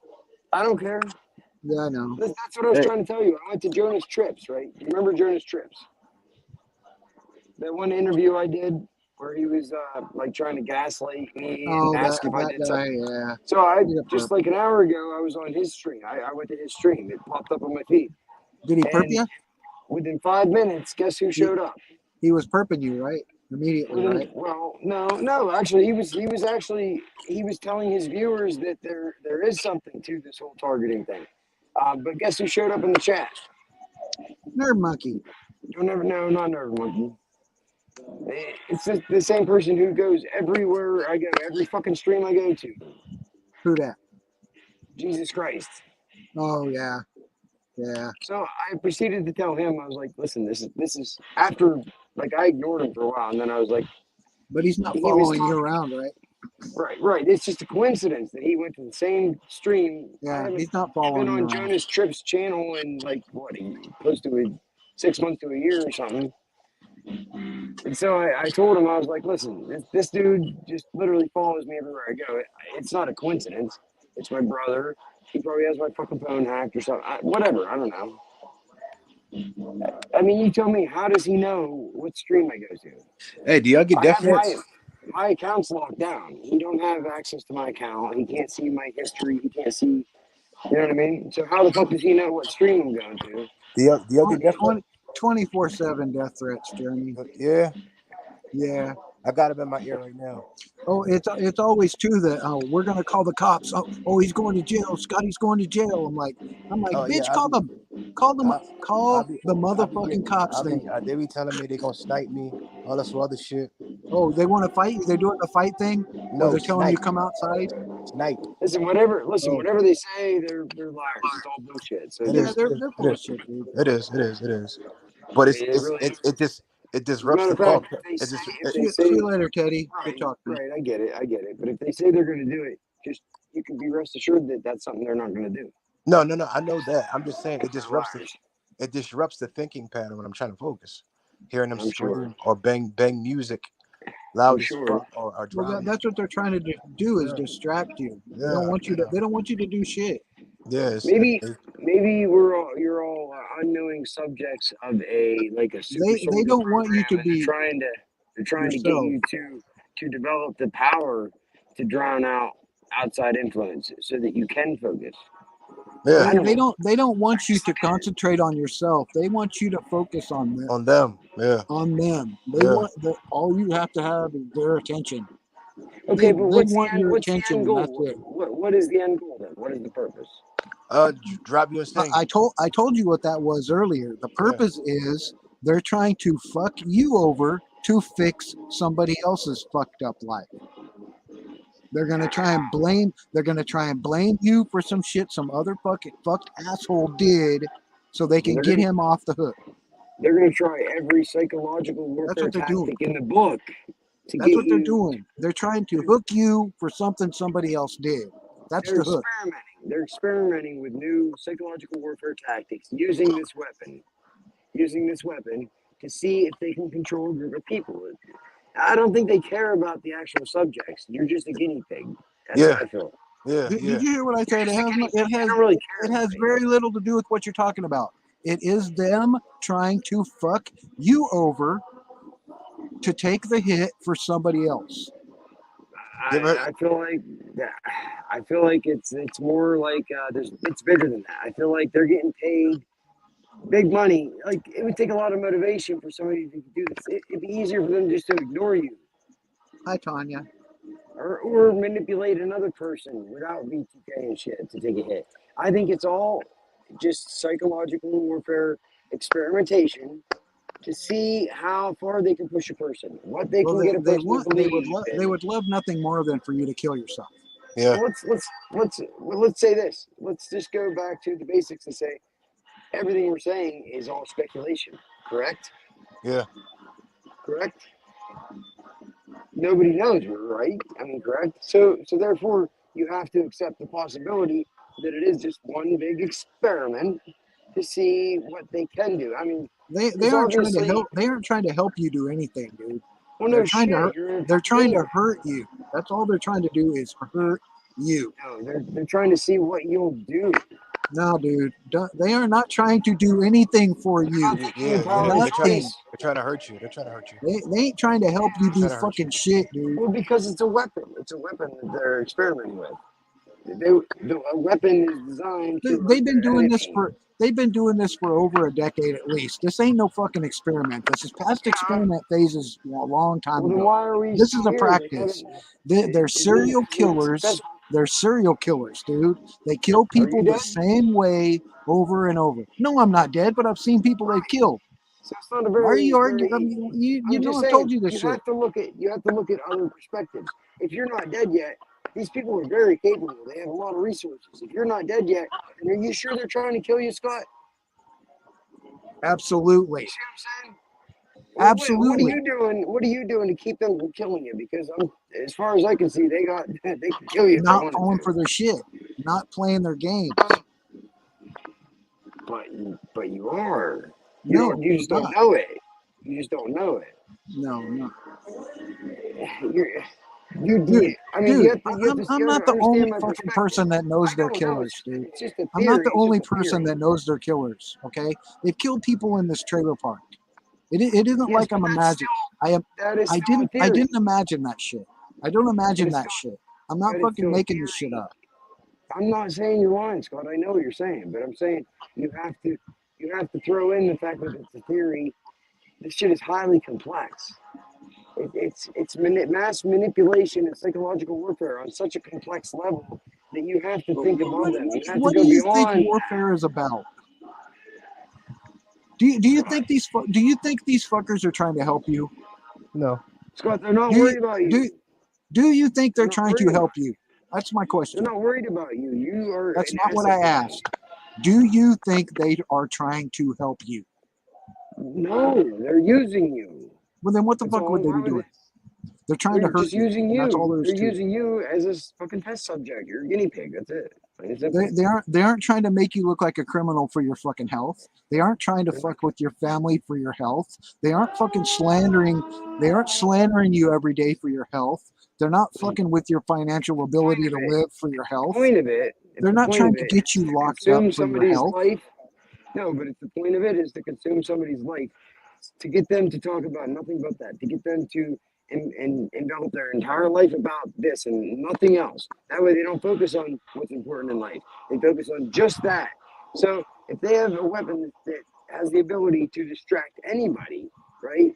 I don't care. Yeah, I know. That's what I was trying to tell you. I went to Jonas Trips, right? You remember Jonas Trips? That one interview I did where he was like trying to gaslight me and ask if I did something. Yeah. So just like an hour ago, I was on his stream. I went to his stream. It popped up on my feed. Did he perp you? Within 5 minutes, guess who showed up? He was perping you, right? Immediately, right? Well, no. Actually, he was telling his viewers that there is something to this whole targeting thing. But guess who showed up in the chat? Nerd Monkey. You'll never know, not Nerd Monkey. It's just the same person who goes everywhere I go, every fucking stream I go to. Who that? Jesus Christ. Oh yeah. Yeah. So I proceeded to tell him, I was like, listen, this is after, like, I ignored him for a while, and then I was like, but he's not following you around, right? Right. It's just a coincidence that he went to the same stream. Yeah, he's not following you around. I've been on Jonas Tripp's channel in like close to 6 months to a year or something. And so I told him, I was like, listen, this dude just literally follows me everywhere I go. It's not a coincidence. It's my brother. He probably has my fucking phone hacked or something. Whatever, I don't know. I mean, you tell me, how does he know what stream I go to? Hey, do y'all get death threats? My account's locked down. He don't have access to my account. He can't see my history. He can't see, you know what I mean? So how the fuck does he know what stream I'm going to? Do y'all get death threats? 24/7 death threats, Jeremy. Yeah. Yeah. I got him in my ear right now. Oh, it's always too that we're gonna call the cops. Oh, he's going to jail. Scotty's going to jail. I'm like, bitch, yeah, call the motherfucking cops. They be telling me they gonna snipe me, all this other shit. Oh, they want to fight you? They're doing the fight thing? No, or they're telling you to come outside? Snipe. Listen, whatever they say, they're liars. It's all bullshit. So they're bullshit, dude. It is. But it disrupts the call. See you later, Teddy. Good talk, man. Right, I get it. But if they say they're going to do it, just you can be rest assured that that's something they're not going to do. No. I know that. I'm just saying it disrupts the thinking pattern when I'm trying to focus. Hearing them scream or bang music loud as fuck or drowning. Well, that's what they're trying to do is distract you. They don't want you to. They don't want you to do shit. Yes. Maybe you're all unknowing subjects of a super. They don't want you to be. They're trying to get you to develop the power to drown out outside influence so that you can focus. Yeah. They don't want you to concentrate on yourself. They want you to focus on them. On them. Yeah. On them. They want all you have to have is their attention. Okay, but what's the end goal? That's it. What is the end goal then? What is the purpose? Drop you insane. I told you what that was earlier. The purpose is they're trying to fuck you over to fix somebody else's fucked up life. They're gonna try and blame. They're gonna try and blame you for some shit some other fucked asshole did, so they can get him off the hook. They're gonna try every psychological warfare tactic in the book. That's what they're doing. They're trying to hook you for something somebody else did. That's the hook. They're experimenting with new psychological warfare tactics, using this weapon to see if they can control a group of people. I don't think they care about the actual subjects. You're just a guinea pig. That's how I feel. Yeah. Did you hear what I said? It has very little to do with what you're talking about. It is them trying to fuck you over to take the hit for somebody else. I feel like I feel like it's more like it's bigger than that. I feel like they're getting paid big money. Like it would take a lot of motivation for somebody to do this. It'd be easier for them just to ignore you. Hi, Tanya. Or manipulate another person without V2K and shit to take a hit. I think it's all just psychological warfare experimentation to see how far they can push a person, what they can get a person to believe. They would love nothing more than for you to kill yourself. Yeah. Let's say this. Let's just go back to the basics and say everything we're saying is all speculation. Correct? Yeah. Correct. Nobody knows, right? I mean, correct. So therefore, you have to accept the possibility that it is just one big experiment to see what they can do. I mean, they aren't trying to help. They aren't trying to help you do anything, dude. Well, they're no trying shit. to hurt. They're trying to hurt you. That's all they're trying to do is hurt you. No, they're trying to see what you'll do. No, dude. They are not trying to do anything for you. Yeah. Nothing. They're trying to hurt you. They're trying to hurt you. They ain't trying to help you do fucking shit, dude. Well, because it's a weapon. It's a weapon that they're experimenting with. A weapon is designed to. They've been doing this for. They've been doing this for over a decade at least. This ain't no fucking experiment. This is past experiment phases a long time ago. Why are we this is a practice. They're serial killers. They're serial killers, dude. They kill people the same way over and over. No, I'm not dead, but I've seen people they killed. So it's not a very. Why are you arguing? I mean, you know, I told you this shit. You have to look at other perspectives. If you're not dead yet, these people are very capable. They have a lot of resources. If you're not dead yet, then are you sure they're trying to kill you, Scott? Absolutely. You see what I'm saying? Absolutely. What are you doing to keep them from killing you? Because as far as I can see, they can kill you. Not falling for their shit. Not playing their games. But you are. You just don't know it. You just don't know it. No. Dude, I mean, I'm not the only fucking person that knows they're killers, dude. I'm not the only person that knows they're killers. Okay, they've killed people in this trailer park. It isn't like I'm imagining. I didn't imagine that shit. I don't imagine that shit. I'm not fucking making this shit up. I'm not saying you're lying, Scott. I know what you're saying, but I'm saying you have to throw in the fact that it's a theory. This shit is highly complex. It's mass manipulation and psychological warfare on such a complex level that you have to think about them. What do you think warfare is about? Do you think these fuckers are trying to help you? No. Scott, they're not worried about you. Do you think they're trying to help you? That's my question. They're not worried about you. You are. That's not what I asked. Do you think they are trying to help you? No, they're using you. Well, then what the fuck would they be doing? They're trying to hurt you. Using you. That's all there is to it. They're using you as a fucking test subject. You're a guinea pig. That's it. They aren't trying to make you look like a criminal for your fucking health. They aren't trying to fuck with your family for your health. They aren't fucking slandering. They aren't slandering you every day for your health. They're not fucking with your financial ability to live for your health. The point of it. They're not trying to get you locked up for your health. No, but the point of it is to consume somebody's life, to get them to talk about nothing but that, to get them to envelop their entire life about this and nothing else. That way they don't focus on what's important in life. They focus on just that. So if they have a weapon that has the ability to distract anybody, right?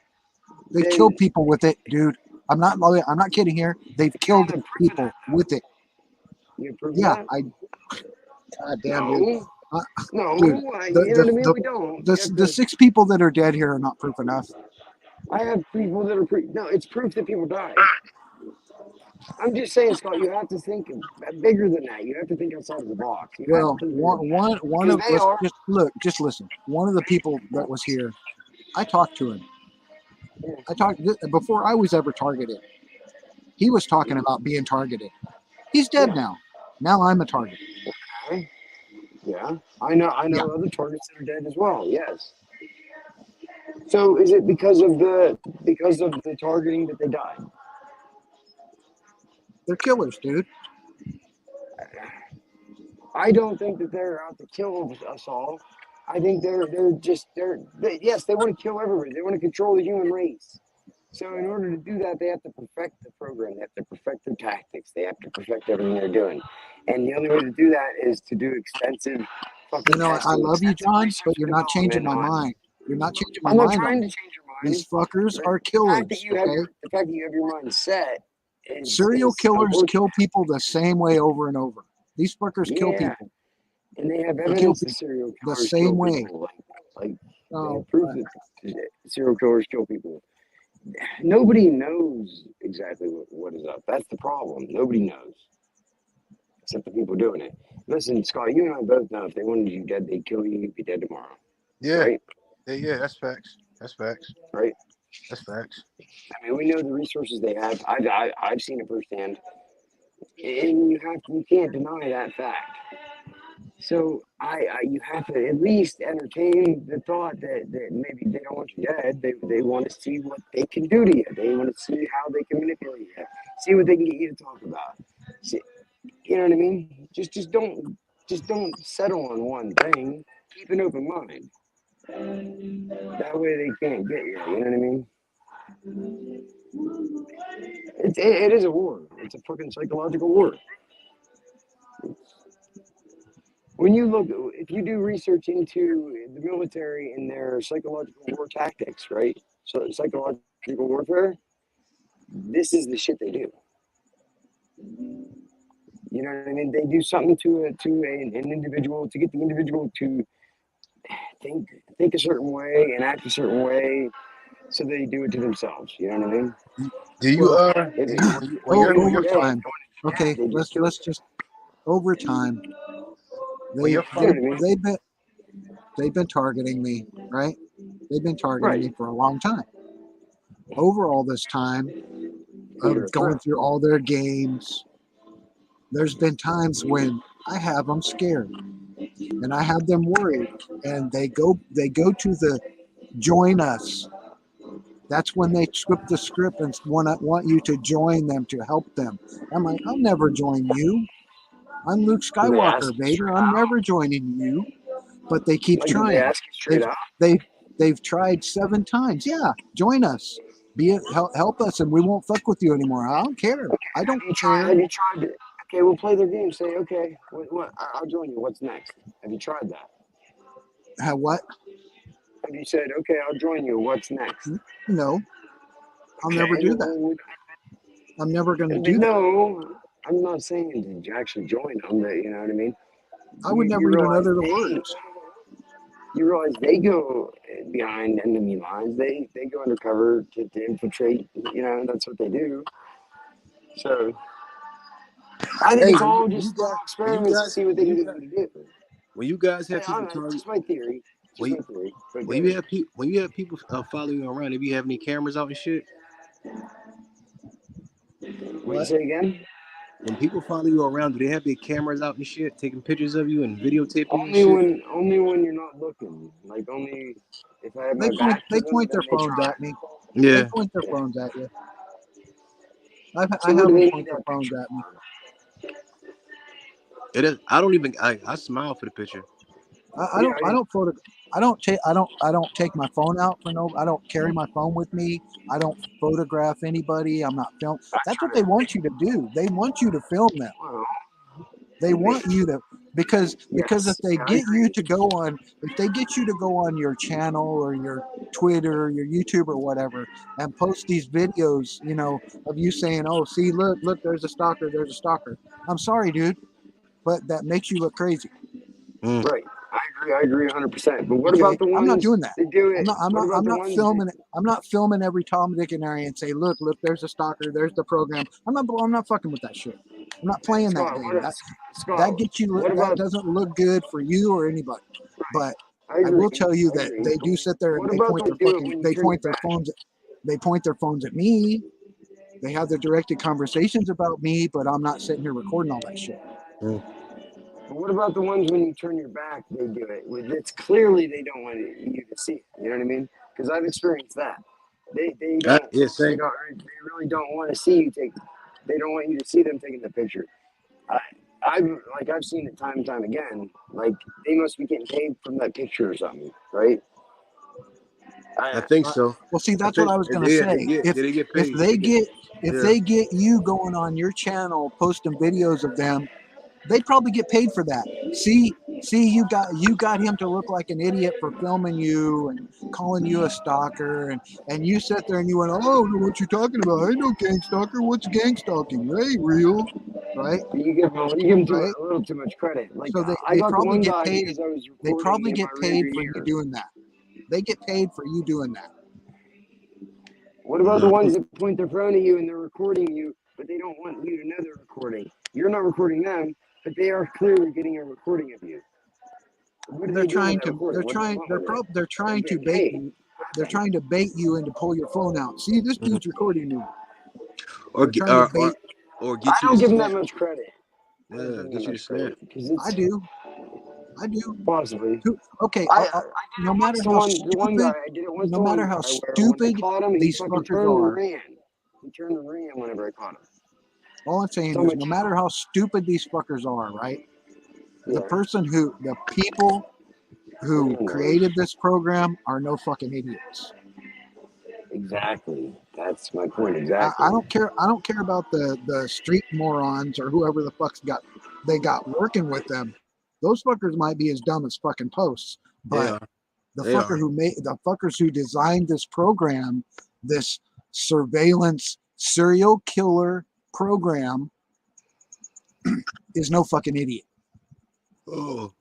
They kill people with it, dude. I'm not kidding here. They've killed people with it. You prove that? God damn, dude. Dude, we don't. The 6 people that are dead here are not proof enough. I have people that are no, it's proof that people died. I'm just saying, Scott, you have to think bigger than that. You have to think outside of the box. Just listen. One of the people that was here, I talked to him. Before I was ever targeted. He was talking about being targeted. He's dead now. Now I'm a target. Okay. Yeah, I know other targets that are dead as well. Yes. So is it because of the targeting that they died? They're killers, dude. I don't think that they're out to kill us all. I think yes, they want to kill everybody. They want to control the human race. So in order to do that, they have to perfect the program. They have to perfect their tactics. They have to perfect everything they're doing. And the only way to do that is to do extensive fucking I testing, love you, extensive John, research but you're and not changing development my on. mind. You're not changing my I'm not mind on trying to it. change your These mind. fuckers are The killers. fact that you have your mind set Serial killers kill people the same way over and over. These fuckers kill people. And they have They kill evidence that people serial the killers same kill way. people. Like they Oh, have proof that serial killers kill people. Nobody knows exactly what is up. That's the problem. Nobody knows except the people doing it. Listen, Scott, you and I both know if they wanted you dead, they'd kill you. You'd be dead tomorrow. Yeah. Right? Yeah, that's facts. That's facts. Right? That's facts. I mean, we know the resources they have. I've seen it firsthand, and you can't deny that fact. So you have to at least entertain the thought that maybe they don't want you dead. They want to see what they can do to you. They want to see how they can manipulate you. See what they can get you to talk about. See, you know what I mean? Just don't settle on one thing. Keep an open mind. That way they can't get you. You know what I mean? It is a war. It's a fucking psychological war. When you look, if you do research into the military and their psychological war tactics, right? So psychological warfare, this is the shit they do. You know what I mean? They do something to an individual to get the individual to think a certain way and act a certain way, so they do it to themselves. You know what I mean? Do you overtime? Okay, let's just overtime. They've been targeting me, right? They've been targeting me for a long time. Over all this time of going through all their games, there's been times when I have them scared and I have them worried, and they go to the join us. That's when they script the script and want you to join them, to help them. I'm like, I'll never join you. I'm Luke Skywalker, Vader. I'm never joining you. But they keep trying. They've tried 7 times. Yeah, join us. Help us, and we won't fuck with you anymore. I don't care. I don't care. Have you tried to? Okay, we'll play their game. Say, okay, I'll join you. What's next? Have you tried that? What? Have you said, okay, I'll join you. What's next? No, I'll never do that. I'm never going to do that. No, I'm not saying to actually join them. You know what I mean? I would never even utter the words. You realize they go behind enemy lines. They go undercover to infiltrate. You know, that's what they do. So I think it's all just experiments to see what they can get you to do. When you guys have people target, just my theory. When you have people following you around, if you have any cameras out and shit. What you say again? When people follow you around, do they have their cameras out and shit, taking pictures of you and videotaping you? Only when you're not looking. Like only if I have my back to them. They point their phones at me. Yeah. They point their phones at you. I have them point their phones at me. It is. I don't even. I smile for the picture. I don't take my phone out for no. I don't carry my phone with me. I don't photograph anybody. I'm not film. That's what they want you to do. They want you to film them. They want you to because if they get you to go on your channel or your Twitter, your YouTube or whatever, and post these videos, you know, of you saying, "Oh, see, look, there's a stalker. There's a stalker." I'm sorry, dude, but that makes you look crazy. Right. I agree 100%. But what about the ones? I'm not doing that. That do it? I'm not filming it. I'm not filming every Tom, Dick, and Harry and say, look, there's a stalker, there's the program. I'm not fucking with that shit. I'm not playing that game. That gets you. That doesn't look good for you or anybody. But I will tell you that they do sit there and they point their phones at me. They have their directed conversations about me, but I'm not sitting here recording all that shit. But what about the ones when you turn your back, they do it? It's clearly they don't want you to see it. You know what I mean? Because I've experienced that. They really don't want to see you take. They don't want you to see them taking the picture. I've seen it time and time again. Like they must be getting paid from that picture or something, right? I think so. Well, see, that's what I was going to say. If they get you going on your channel, posting videos of them, they probably get paid for that. See, you got him to look like an idiot for filming you and calling you a stalker, and you sit there and you went, oh, what you talking about? I ain't no gang stalker. What's gang stalking? That ain't real, right? You give him a little too much credit. Like, so they probably get paid. They probably get paid for you doing that. They get paid for you doing that. What about the ones that point their phone at you and they're recording you, but they don't want you to know they're recording? You're not recording them, but they are clearly getting a recording of you. They're trying to bait you. They're trying to bait you into pull your phone out. See, this dude's recording me. Or get I you. don't give them that much credit. Yeah, get you to snap. I do. Possibly. Okay. No matter how stupid, no matter how stupid these fuckers are. He turned and ran whenever I caught him. All I'm saying is, no matter how stupid these fuckers are, right? Yeah. The people who created this program are no fucking idiots. Exactly. That's my point. Exactly. I don't care about the street morons or whoever the fuck's they got working with them. Those fuckers might be as dumb as fucking posts, but the fuckers who designed this program, this surveillance serial killer program, is no fucking idiot. Oh.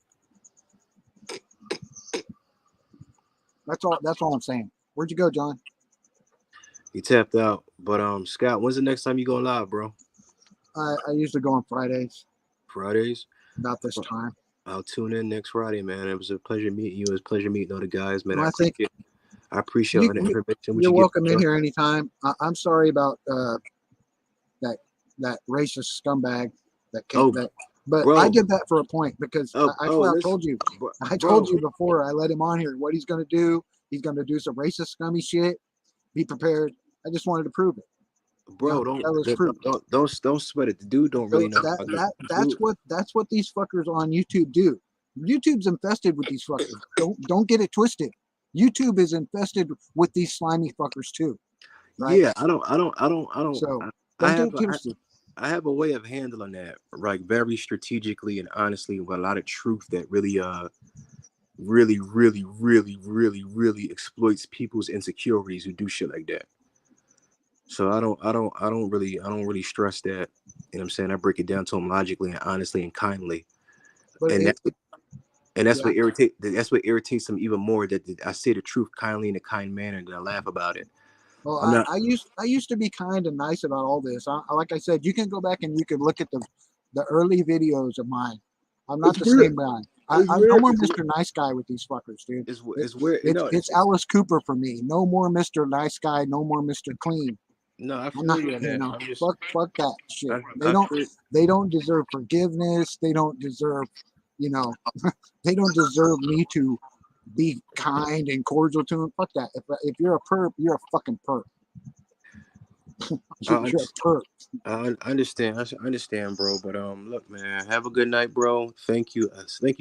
That's all I'm saying. Where'd you go, John? He tapped out. But Scott, when's the next time you going live, bro? I usually go on Fridays. Fridays? About this time. I'll tune in next Friday, man. It was a pleasure meeting you. It was a pleasure meeting all the guys, man. Well, I appreciate all the information. You're welcome in here anytime. I'm sorry about that racist scumbag that came. But bro, I did that for a point because I told you. I told you before I let him on here what he's going to do. He's going to do some racist, scummy shit. Be prepared. I just wanted to prove it. Bro, don't sweat it. The dude don't really know. That's what these fuckers on YouTube do. YouTube's infested with these fuckers. Don't get it twisted. YouTube is infested with these slimy fuckers too. Right? Yeah, I don't. So I have a way of handling that, like very strategically and honestly, with a lot of truth that really exploits people's insecurities who do shit like that. So I don't really stress that. You know what I'm saying? I break it down to them logically and honestly and kindly. That's what irritates them even more, that I say the truth kindly in a kind manner and I laugh about it. Well, I used to be kind and nice about all this. Like I said, you can go back and you can look at the early videos of mine. I'm not the same guy. I'm no more Mr. Nice Guy with these fuckers, dude. It's weird. It's Alice Cooper for me. No more Mr. Nice Guy. No more Mr. Clean. No, I feel you on that. Fuck that shit. They don't deserve forgiveness. They don't deserve, they don't deserve me to be kind and cordial to them. Fuck that. If you're a perp, you're a fucking perp. You're a perp. I understand, bro. But look, man, have a good night, bro. Thank you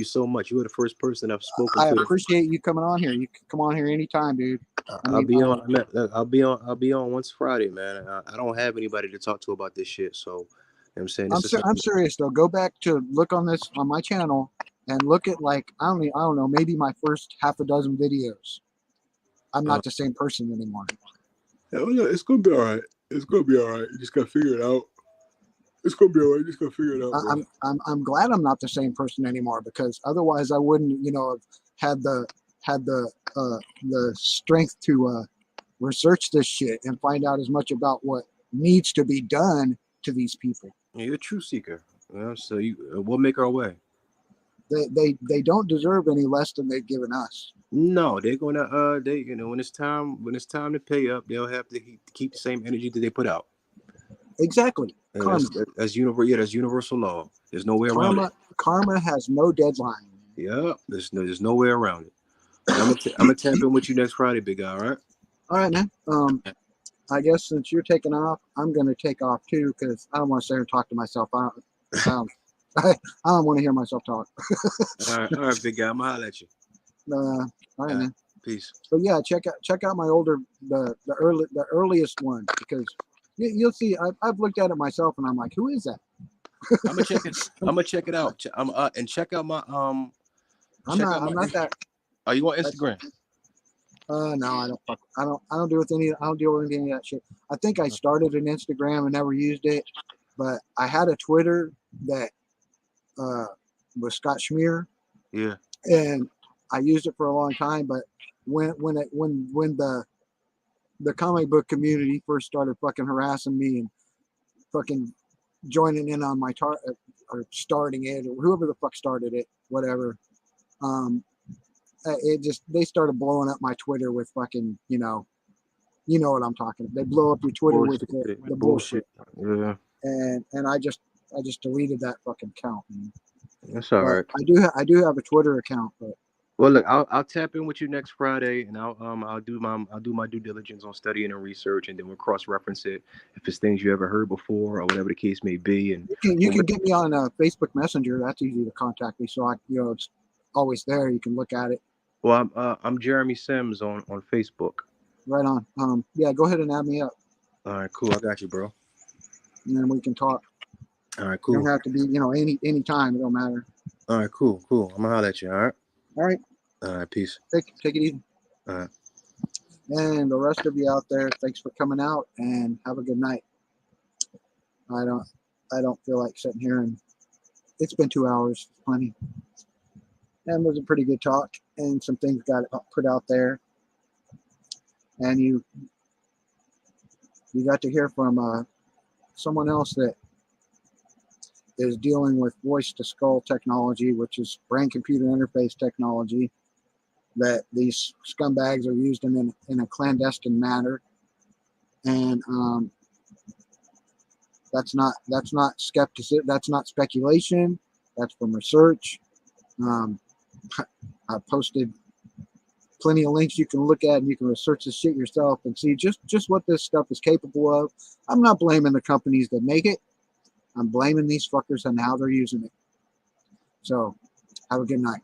so much. You were the first person I've spoken to. I appreciate you coming on here. You can come on here anytime, dude. I'll be on once Friday, man. I don't have anybody to talk to about this shit, so you know what I'm saying. I'm serious though. Go back to look on this on my channel and look at I don't know, maybe my first half a dozen videos. I'm not the same person anymore. It's gonna be all right. It's gonna be all right. You just gotta figure it out. It's gonna be all right. You just gotta figure it out. Bro. I'm glad I'm not the same person anymore, because otherwise I wouldn't, have had the strength to research this shit and find out as much about what needs to be done to these people. Yeah, you're a truth seeker. So we'll make our way. They don't deserve any less than they've given us. No, they're gonna when it's time to pay up, they'll have to keep the same energy that they put out. Exactly. That's universal law. There's no way around it. Karma has no deadline. Yeah, there's no way around it. I'm gonna tap in with you next Friday, big guy. All right. All right, man. I guess since you're taking off, I'm gonna take off too, because I don't want to sit here and talk to myself. I don't want to hear myself talk. all right, big guy. I'm gonna holler at you. All right, man. Peace. But yeah, check out my older the earliest ones, because you'll see. I've looked at it myself and I'm like, who is that? I'm gonna check it. I'm gonna check it out. And check out my I'm not that. Are you on Instagram? No, I don't deal with any. I don't deal with any of that shit. I think I started an Instagram and never used it, but I had a Twitter that was Scott Schmear. Yeah. And I used it for a long time, but when the comic book community first started fucking harassing me and fucking joining in on my or starting it, or whoever the fuck started it, whatever. They started blowing up my Twitter with fucking, you know what I'm talking about. They blow up your Twitter with the bullshit. Yeah. And I just deleted that fucking account. That's all right. I do have a Twitter account, but. Well, look, I'll tap in with you next Friday, and I'll do my due diligence on studying and research, and then we'll cross reference it if it's things you ever heard before or whatever the case may be. And you can get me on Facebook Messenger. That's easy to contact me, so it's always there. You can look at it. Well, I'm Jeremy Sims on Facebook. Right on. Yeah, go ahead and add me up. All right, cool. I got you, bro. And then we can talk. All right, cool. It don't have to be, any time. It don't matter. All right, cool. I'm gonna holler at you. All right. All right. All right, peace. Take it easy. All right. And the rest of you out there, thanks for coming out and have a good night. I don't feel like sitting here, and it's been 2 hours, plenty. And it was a pretty good talk, and some things got put out there. And you got to hear from someone else that is dealing with voice to skull technology, which is brain computer interface technology that these scumbags are used in a clandestine manner. And that's not skepticism. That's not speculation. That's from research. I posted plenty of links you can look at, and you can research this shit yourself and see just what this stuff is capable of. I'm not blaming the companies that make it. I'm blaming these fuckers and how they're using it. So have a good night.